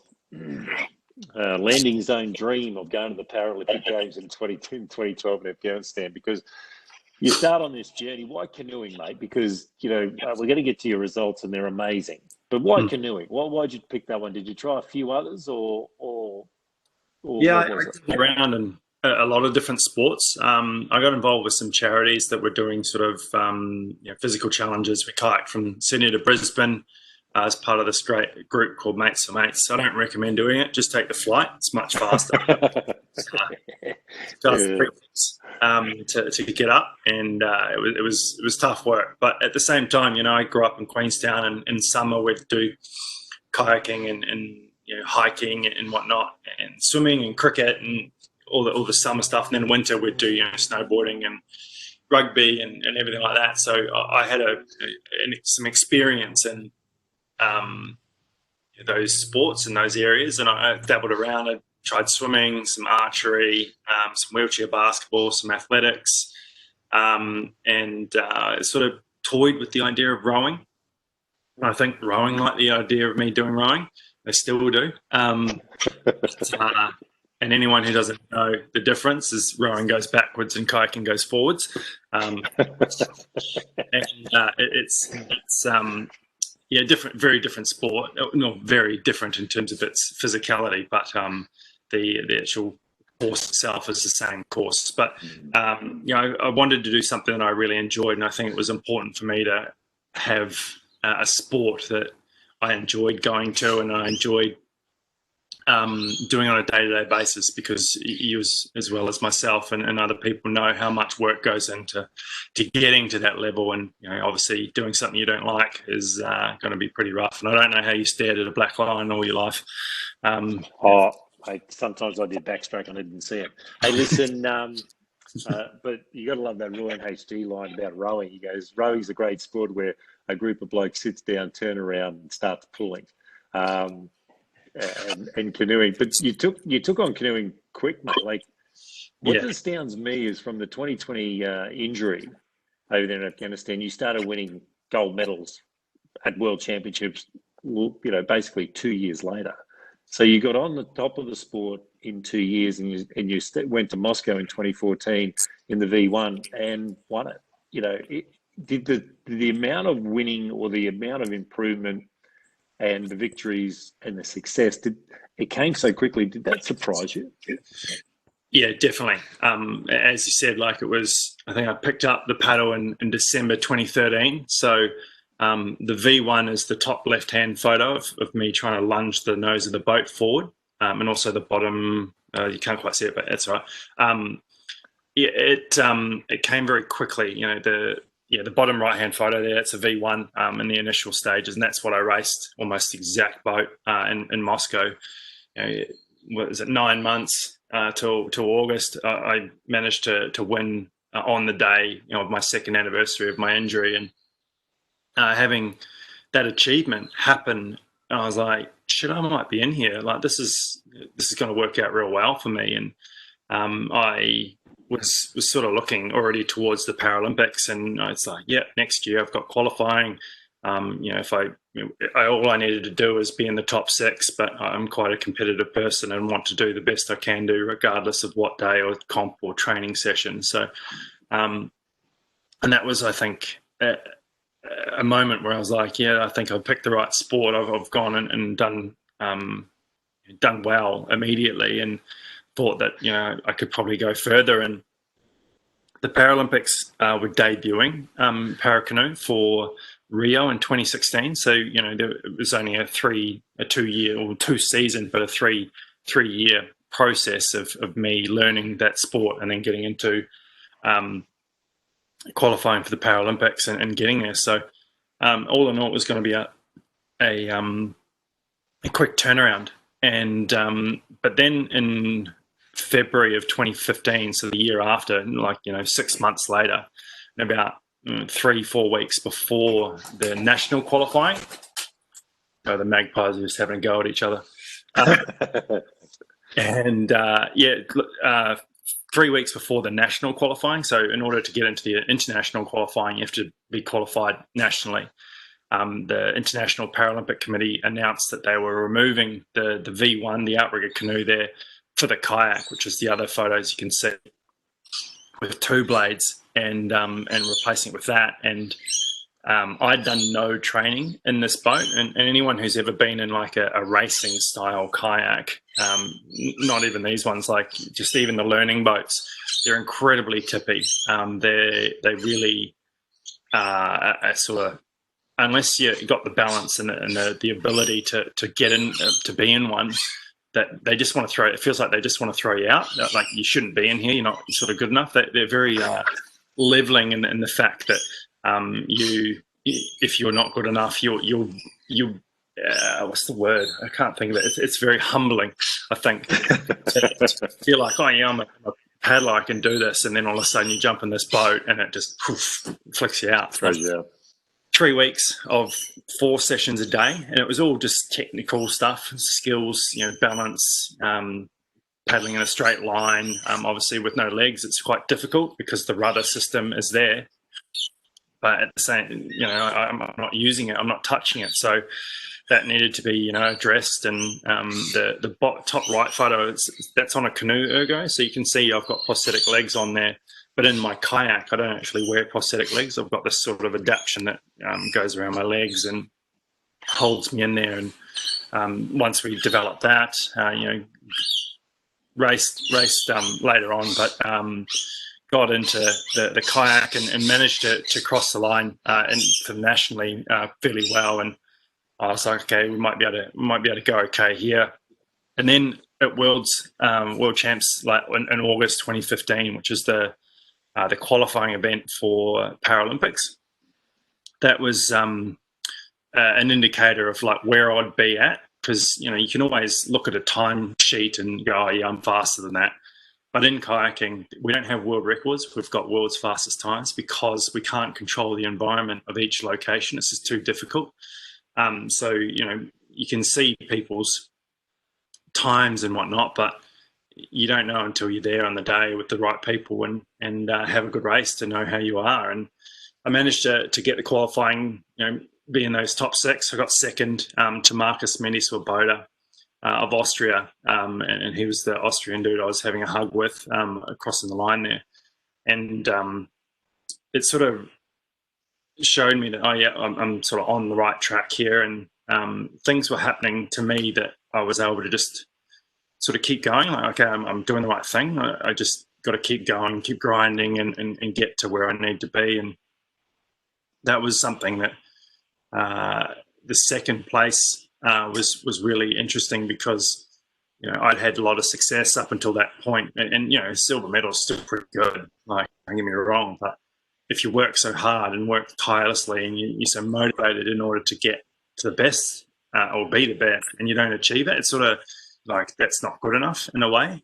landing zone dream of going to the Paralympic Games in 2012 in Afghanistan, because you start on this journey. Why canoeing, mate? Because, we're going to get to your results and they're amazing. But why canoeing? Why'd you pick that one? Did you try a few others or I did around in a lot of different sports. I got involved with some charities that were doing sort of physical challenges. We kayaked from Sydney to Brisbane as part of this great group called Mates for Mates. I don't recommend doing it. Just take the flight. It's much faster. To get up, and it was tough work. But at the same time, I grew up in Queenstown, and in summer we'd do kayaking and hiking and whatnot, and swimming and cricket and all the summer stuff. And then winter we'd do snowboarding and rugby and everything like that. So I had some experience in those sports in those areas, and I dabbled around. I tried swimming, some archery, some wheelchair basketball, some athletics, and sort of toyed with the idea of rowing. I think rowing liked the idea of me doing rowing. They still do. And anyone who doesn't know the difference is rowing goes backwards and kayaking goes forwards. Different, very different sport. Not very different in terms of its physicality, but the actual course itself is the same course. But I wanted to do something that I really enjoyed, and I think it was important for me to have a sport that I enjoyed going to and I enjoyed doing on a day-to-day basis, because you as well as myself and other people know how much work goes into getting to that level. And obviously doing something you don't like is going to be pretty rough. And I don't know how you stared at a black line all your life. Sometimes I did backstroke and I didn't see it. Hey, listen, but you got to love that Roy HD line about rowing. He goes, rowing's a great sport where a group of blokes sits down, turn around and starts pulling. And canoeing, but you took on canoeing quick, mate. Like, what astounds me is from the 2020 injury over there in Afghanistan, you started winning gold medals at World Championships, basically 2 years later. So you got on the top of the sport in 2 years, and you went to Moscow in 2014 in the V1 and won it. Did the amount of winning or the amount of improvement and the victories and the success, it came so quickly? Did that surprise you? Yeah, definitely. As you said, I think I picked up the paddle in December 2013. So the V1 is the top left-hand photo of me trying to lunge the nose of the boat forward, and also the bottom. You can't quite see it, but that's all right. It came very quickly. The bottom right-hand photo there, it's a V1 in the initial stages, and that's what I raced, almost exact boat in Moscow. What is it, 9 months till August? I managed to win on the day, of my second anniversary of my injury, and having that achievement happen, I was like, shit, I might be in here. Like, this is going to work out real well for me. And I was sort of looking already towards the Paralympics, and it's like, yeah, next year I've got qualifying. If all I needed to do is be in the top 6, but I'm quite a competitive person and want to do the best I can do, regardless of what day or comp or training session. So, and that was, I think, a moment where I was like, yeah, I think I've picked the right sport. I've gone and done well immediately, and thought that, I could probably go further. And the Paralympics were debuting paracanoe for Rio in 2016. So, it was only a 2-year or 2 season, but a three-year process of me learning that sport and then getting into qualifying for the Paralympics and getting there. So all in all, it was going to be a quick turnaround. And but then in February of 2015, so the year after, 6 months later, about 3-4 weeks before the national qualifying, the Magpies are just having a go at each other. And 3 weeks before the national qualifying. So in order to get into the international qualifying, you have to be qualified nationally. The International Paralympic Committee announced that they were removing the V1, the outrigger canoe there, for the kayak, which is the other photos you can see, with 2 blades, and replacing it with that. And I'd done no training in this boat, and anyone who's ever been in like a racing style kayak, not even these ones, like just even the learning boats, they're incredibly tippy. They really are sort of, unless you got the balance and the ability to get in, to be in one, that they just want to throw. It feels like they just want to throw you out. Like, you shouldn't be in here. You're not sort of good enough. They're very leveling in the fact that if you're not good enough, you what's the word? I can't think of it. It's very humbling, I think. To feel like, oh yeah, I'm a paddler, I can do this, and then all of a sudden you jump in this boat and it just flicks you out. Throws you out. 3 weeks of 4 sessions a day, and it was all just technical stuff, skills, balance, paddling in a straight line. Obviously, with no legs, it's quite difficult because the rudder system is there. But at the same, I'm not using it, I'm not touching it. So that needed to be, addressed. And the top right photo, that's on a canoe ergo. So you can see I've got prosthetic legs on there. But in my kayak, I don't actually wear prosthetic legs. I've got this sort of adaptation that goes around my legs and holds me in there. And once we developed that, raced later on, but got into the kayak and managed to cross the line and for nationally fairly well. And I was like, okay, we might be able to go okay here. And then at World Champs, like in August 2015, which is the qualifying event for Paralympics, that was an indicator of like where I'd be at, because you can always look at a time sheet and go, oh yeah, I'm faster than that. But in kayaking, we don't have world records. We've got world's fastest times because we can't control the environment of each location. It's just too difficult. So you can see people's times and whatnot, but you don't know until you're there on the day with the right people and have a good race to know how you are. And I managed to get the qualifying, be in those top 6. I got second to Marcus Mendes-Swoboda of Austria, and he was the Austrian dude I was having a hug with crossing the line there. And it sort of showed me that, oh yeah, I'm sort of on the right track here, and things were happening to me that I was able to just sort of keep going. Like, okay, I'm doing the right thing. I just got to keep going, keep grinding, and get to where I need to be. And that was something that the second place was really interesting, because I'd had a lot of success up until that point, and silver medal is still pretty good. Like, don't get me wrong, but if you work so hard and work tirelessly, and you're so motivated in order to get to the best or be the best, and you don't achieve it, it sort of like that's not good enough in a way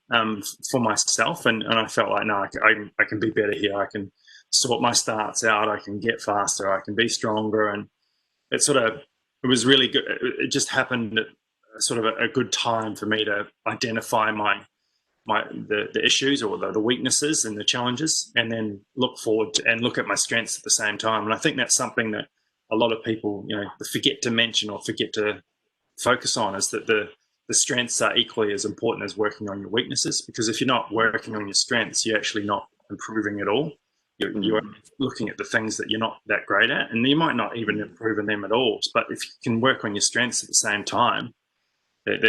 for myself, and I felt like no, I can be better here. I can sort my starts out. I can get faster. I can be stronger, and it was really good. It just happened at sort of a good time for me to identify the issues or the weaknesses and the challenges, and then look forward to, and look at my strengths at the same time. And I think that's something that a lot of people, forget to mention or forget to focus on, is that the strengths are equally as important as working on your weaknesses. Because if you're not working on your strengths, you're actually not improving at all. You're looking at the things that you're not that great at, and you might not even improve in them at all. But if you can work on your strengths at the same time, they're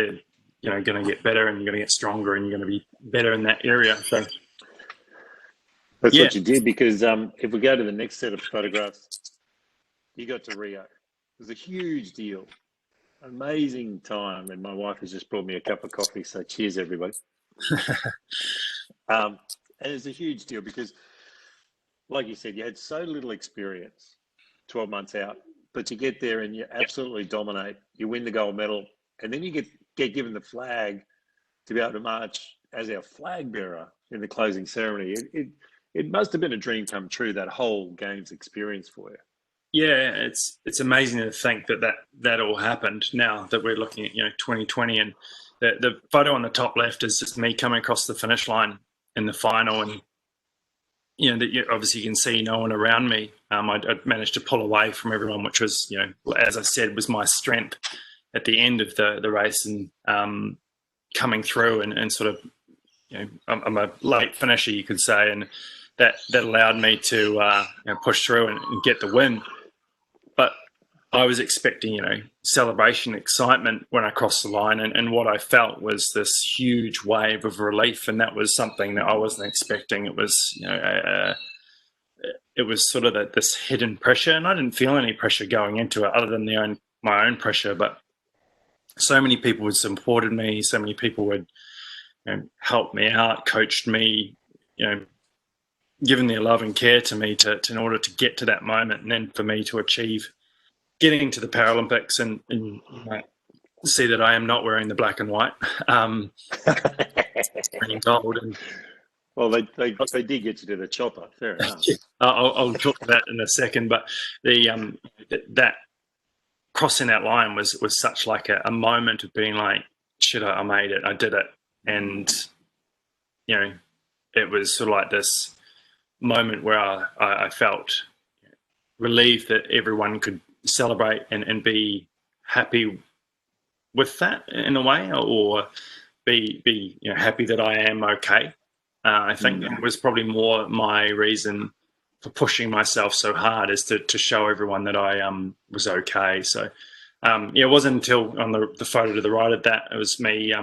going to get better, and you're going to get stronger, and you're going to be better in that area. So that's what you did, because if we go to the next set of photographs, you got to Rio. It was a huge deal, amazing time, and my wife has just brought me a cup of coffee. So cheers, everybody. And it's a huge deal because, like you said, you had so little experience 12 months out, but you get there and you absolutely dominate. You win the gold medal, and then you get given the flag to be able to march as our flag bearer in the closing ceremony. It must have been a dream come true, that whole games experience for you. Yeah, it's amazing to think that all happened. Now that we're looking at 2020, and the photo on the top left is just me coming across the finish line in the final, and obviously you can see no one around me. I managed to pull away from everyone, which was, as I said, was my strength at the end of the race, and coming through and sort of, I'm a late finisher, you could say, and that allowed me to push through and get the win. But I was expecting, celebration, excitement when I crossed the line, and what I felt was this huge wave of relief, and that was something that I wasn't expecting. It was, it was sort of this hidden pressure, and I didn't feel any pressure going into it other than my own pressure. But so many people had supported me, so many people would helped me out, coached me, given their love and care to me in order to get to that moment, and then for me to achieve getting to the Paralympics, and you might see that I am not wearing the black and white, wearing gold. And well, they did get you to the chopper. Fair enough. I'll talk to that in a second, but that crossing that line was such like a moment of being like, shit, I made it, I did it. And it was sort of like this moment where I felt relieved that everyone could celebrate and be happy with that in a way, or be happy that I am okay. I think that was probably more my reason for pushing myself so hard, is to show everyone that I was okay. So it wasn't until on the photo to the right of that, it was me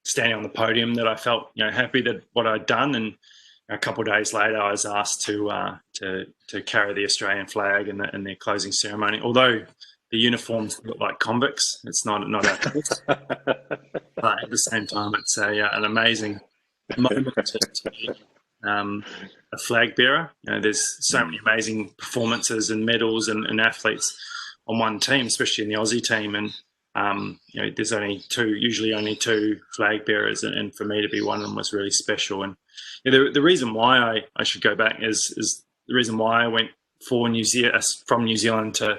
standing on the podium, that I felt happy that what I'd done. And a couple of days later, I was asked to carry the Australian flag in their closing ceremony. Although the uniforms look like convicts, it's not but at the same time, it's an amazing moment to be a flag bearer. There's so many amazing performances and medals and athletes on one team, especially in the Aussie team, and there's usually only two flag bearers, and for me to be one of them was really special. And the reason why I should go back is the reason why I went from New Zealand to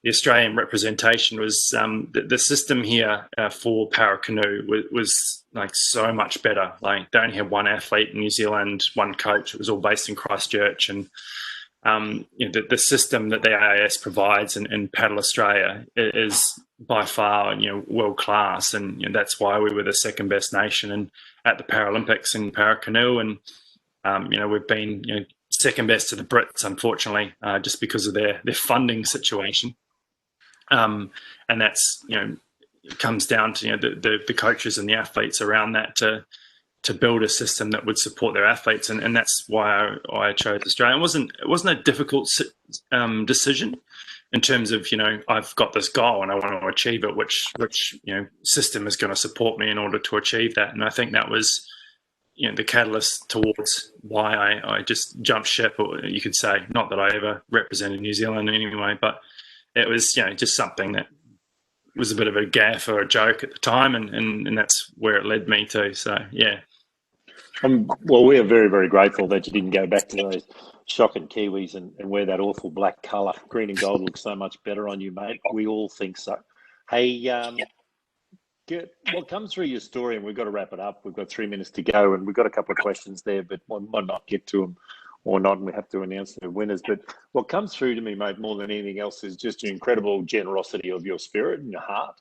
the Australian representation was the system here for para canoe was like so much better. Like, they only had one athlete in New Zealand, one coach. It was all based in Christchurch, and the system that the AIS provides in Paddle Australia is by far world class, and that's why we were the second best nation at the Paralympics in para canoe, and we've been second best to the Brits, unfortunately, just because of their funding situation. And that's it comes down to the coaches and the athletes around that to build a system that would support their athletes, and that's why I chose Australia. It wasn't a difficult decision in terms of I've got this goal and I want to achieve it, which system is going to support me in order to achieve that. And I think that was the catalyst towards why I just jumped ship, or you could say, not that I ever represented New Zealand anyway, but it was just something that was a bit of a gaffe or a joke at the time, and that's where it led me to. So yeah. Well, we are very, very grateful that you didn't go back to those shocking Kiwis and wear that awful black colour. Green and gold looks so much better on you, mate. We all think so. Hey, what comes through your story, and we've got to wrap it up. We've got 3 minutes to go, and we've got a couple of questions there, but we might not get to them or not, and we have to announce the winners. But what comes through to me, mate, more than anything else, is just the incredible generosity of your spirit and your heart.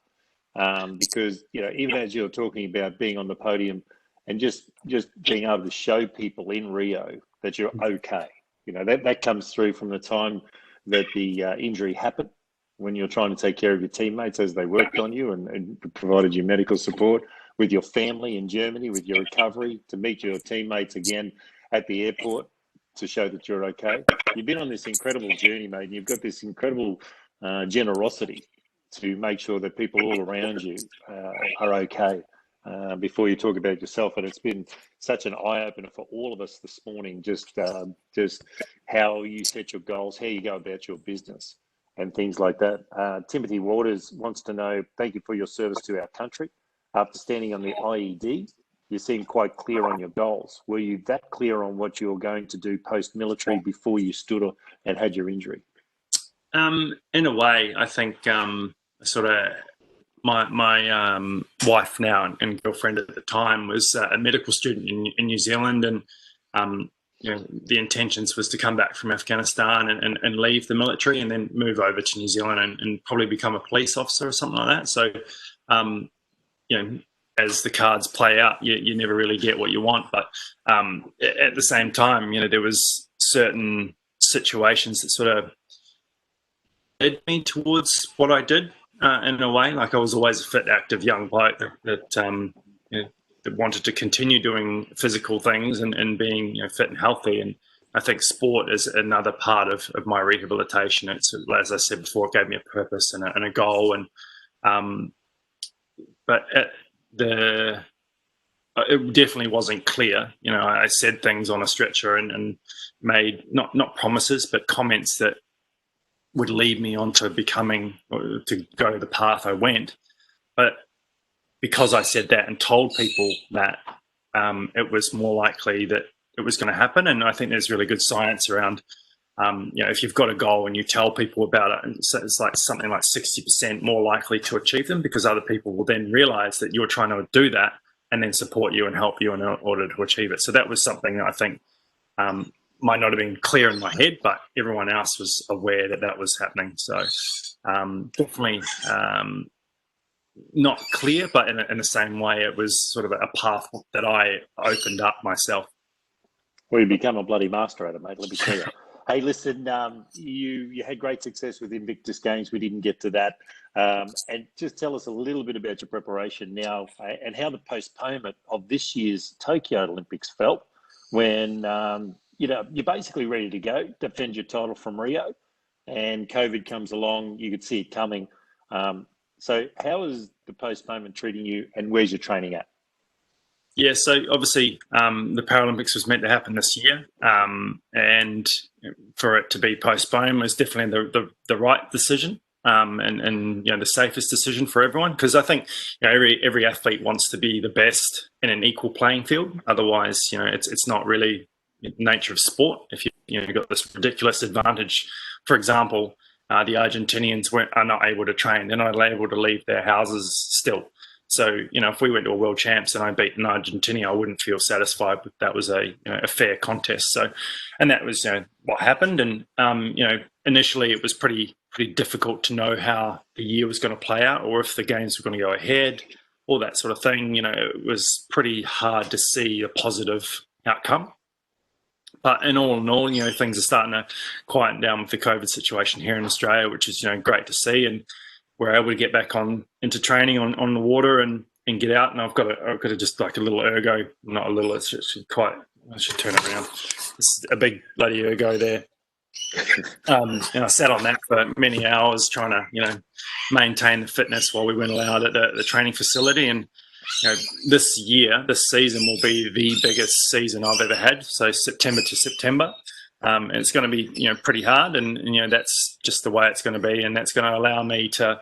Because, you know, even as you're talking about being on the podium and just being able to show people in Rio that you're okay, you know, that comes through from the time that the injury happened, when you're trying to take care of your teammates as they worked on you and provided you medical support, with your family in Germany, with your recovery, to meet your teammates again at the airport to show that you're okay. You've been on this incredible journey, mate, and you've got this incredible generosity to make sure that people all around you are okay before you talk about yourself. And it's been such an eye-opener for all of us this morning, just how you set your goals, how you go about your business and things like that. Timothy Waters wants to know, thank you for your service to our country. After standing on the IED, you seem quite clear on your goals. Were you that clear on what you were going to do post-military before you stood and had your injury? In a way, I think sort of my wife now and girlfriend at the time was a medical student in New Zealand, and you know, the intentions was to come back from Afghanistan and leave the military and then move over to New Zealand and probably become a police officer or something like that. So, you know, as the cards play out, you never really get what you want. But at the same time, you know, there was certain situations that sort of led me towards what I did in a way. Like, I was always a fit, active young bloke that you know, that wanted to continue doing physical things and being, you know, fit and healthy. And I think sport is another part of my rehabilitation. It's, as I said before, it gave me a purpose and a goal. And but it definitely wasn't clear. You know, I said things on a stretcher and made not promises, but comments that would lead me on to becoming, or to go the path I went. But because I said that and told people that, it was more likely that it was going to happen. And I think there's really good science around, you know, if you've got a goal and you tell people about it, and it's like something like 60% more likely to achieve them, because other people will then realize that you're trying to do that and then support you and help you in order to achieve it. So that was something that I think might not have been clear in my head, but everyone else was aware that that was happening. So definitely not clear, but in the same way, it was sort of a path that I opened up myself. Well, you become a bloody master at it, mate, let me tell you. Hey, listen, you had great success with Invictus Games. We didn't get to that. And just tell us a little bit about your preparation now and how the postponement of this year's Tokyo Olympics felt when, you know, you're basically ready to go, defend your title from Rio, and COVID comes along. You could see it coming. So how is the postponement treating you, and where's your training at? Yeah, so obviously the Paralympics was meant to happen this year, and for it to be postponed was definitely the right decision, and you know, the safest decision for everyone, because I think, you know, every athlete wants to be the best in an equal playing field. Otherwise, you know, it's not really the nature of sport. If you've got this ridiculous advantage, for example, the Argentinians are not able to train; they're not able to leave their houses still. So, you know, if we went to a world champs and I beat an Argentina, I wouldn't feel satisfied, but that was a fair contest. So, and that was, you know, what happened. And, you know, initially it was pretty difficult to know how the year was going to play out, or if the games were going to go ahead, all that sort of thing. You know, it was pretty hard to see a positive outcome. But in all, you know, things are starting to quieten down with the COVID situation here in Australia, which is, you know, great to see. And we're able to get back into training on the water and get out. And I've got just like a little ergo, not a little, it's quite, I should turn it around. It's a big bloody ergo there. And I sat on that for many hours trying to, you know, maintain the fitness while we weren't allowed at the training facility. And, you know, this season will be the biggest season I've ever had. So September to September. And it's going to be, you know, pretty hard, and you know, that's just the way it's going to be, and that's going to allow me to,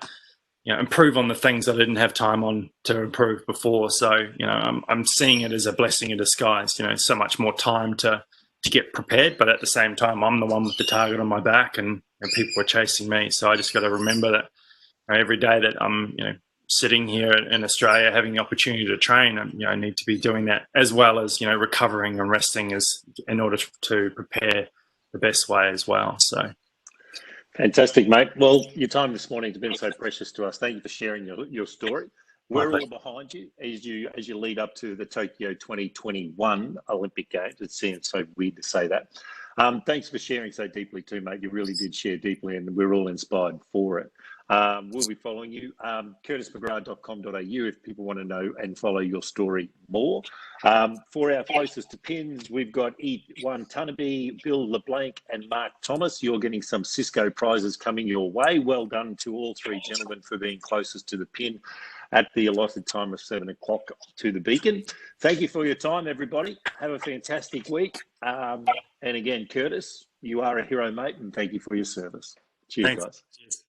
improve on the things I didn't have time on to improve before. So, I'm seeing it as a blessing in disguise, so much more time to get prepared, but at the same time, I'm the one with the target on my back and people are chasing me. So I just got to remember that every day that I'm, sitting here in Australia, having the opportunity to train, I need to be doing that as well as, recovering and resting in order to prepare the best way as well. So. Fantastic, mate. Well, your time this morning has been so precious to us. Thank you for sharing your story. We're all behind you as you lead up to the Tokyo 2021 Olympic Games. It seems so weird to say that. Thanks for sharing so deeply too, mate. You really did share deeply, and we're all inspired for it. We'll be following you. curtismcgrath.com.au if people want to know and follow your story more. For our closest to pins, we've got E1 Tunneby, Bill LeBlanc, and Mark Thomas. You're getting some Cisco prizes coming your way. Well done to all three gentlemen for being closest to the pin at the allotted time of 7 o'clock to the beacon. Thank you for your time, everybody. Have a fantastic week. And again, Curtis, you are a hero, mate, and thank you for your service. Cheers, Thanks. guys. Cheers.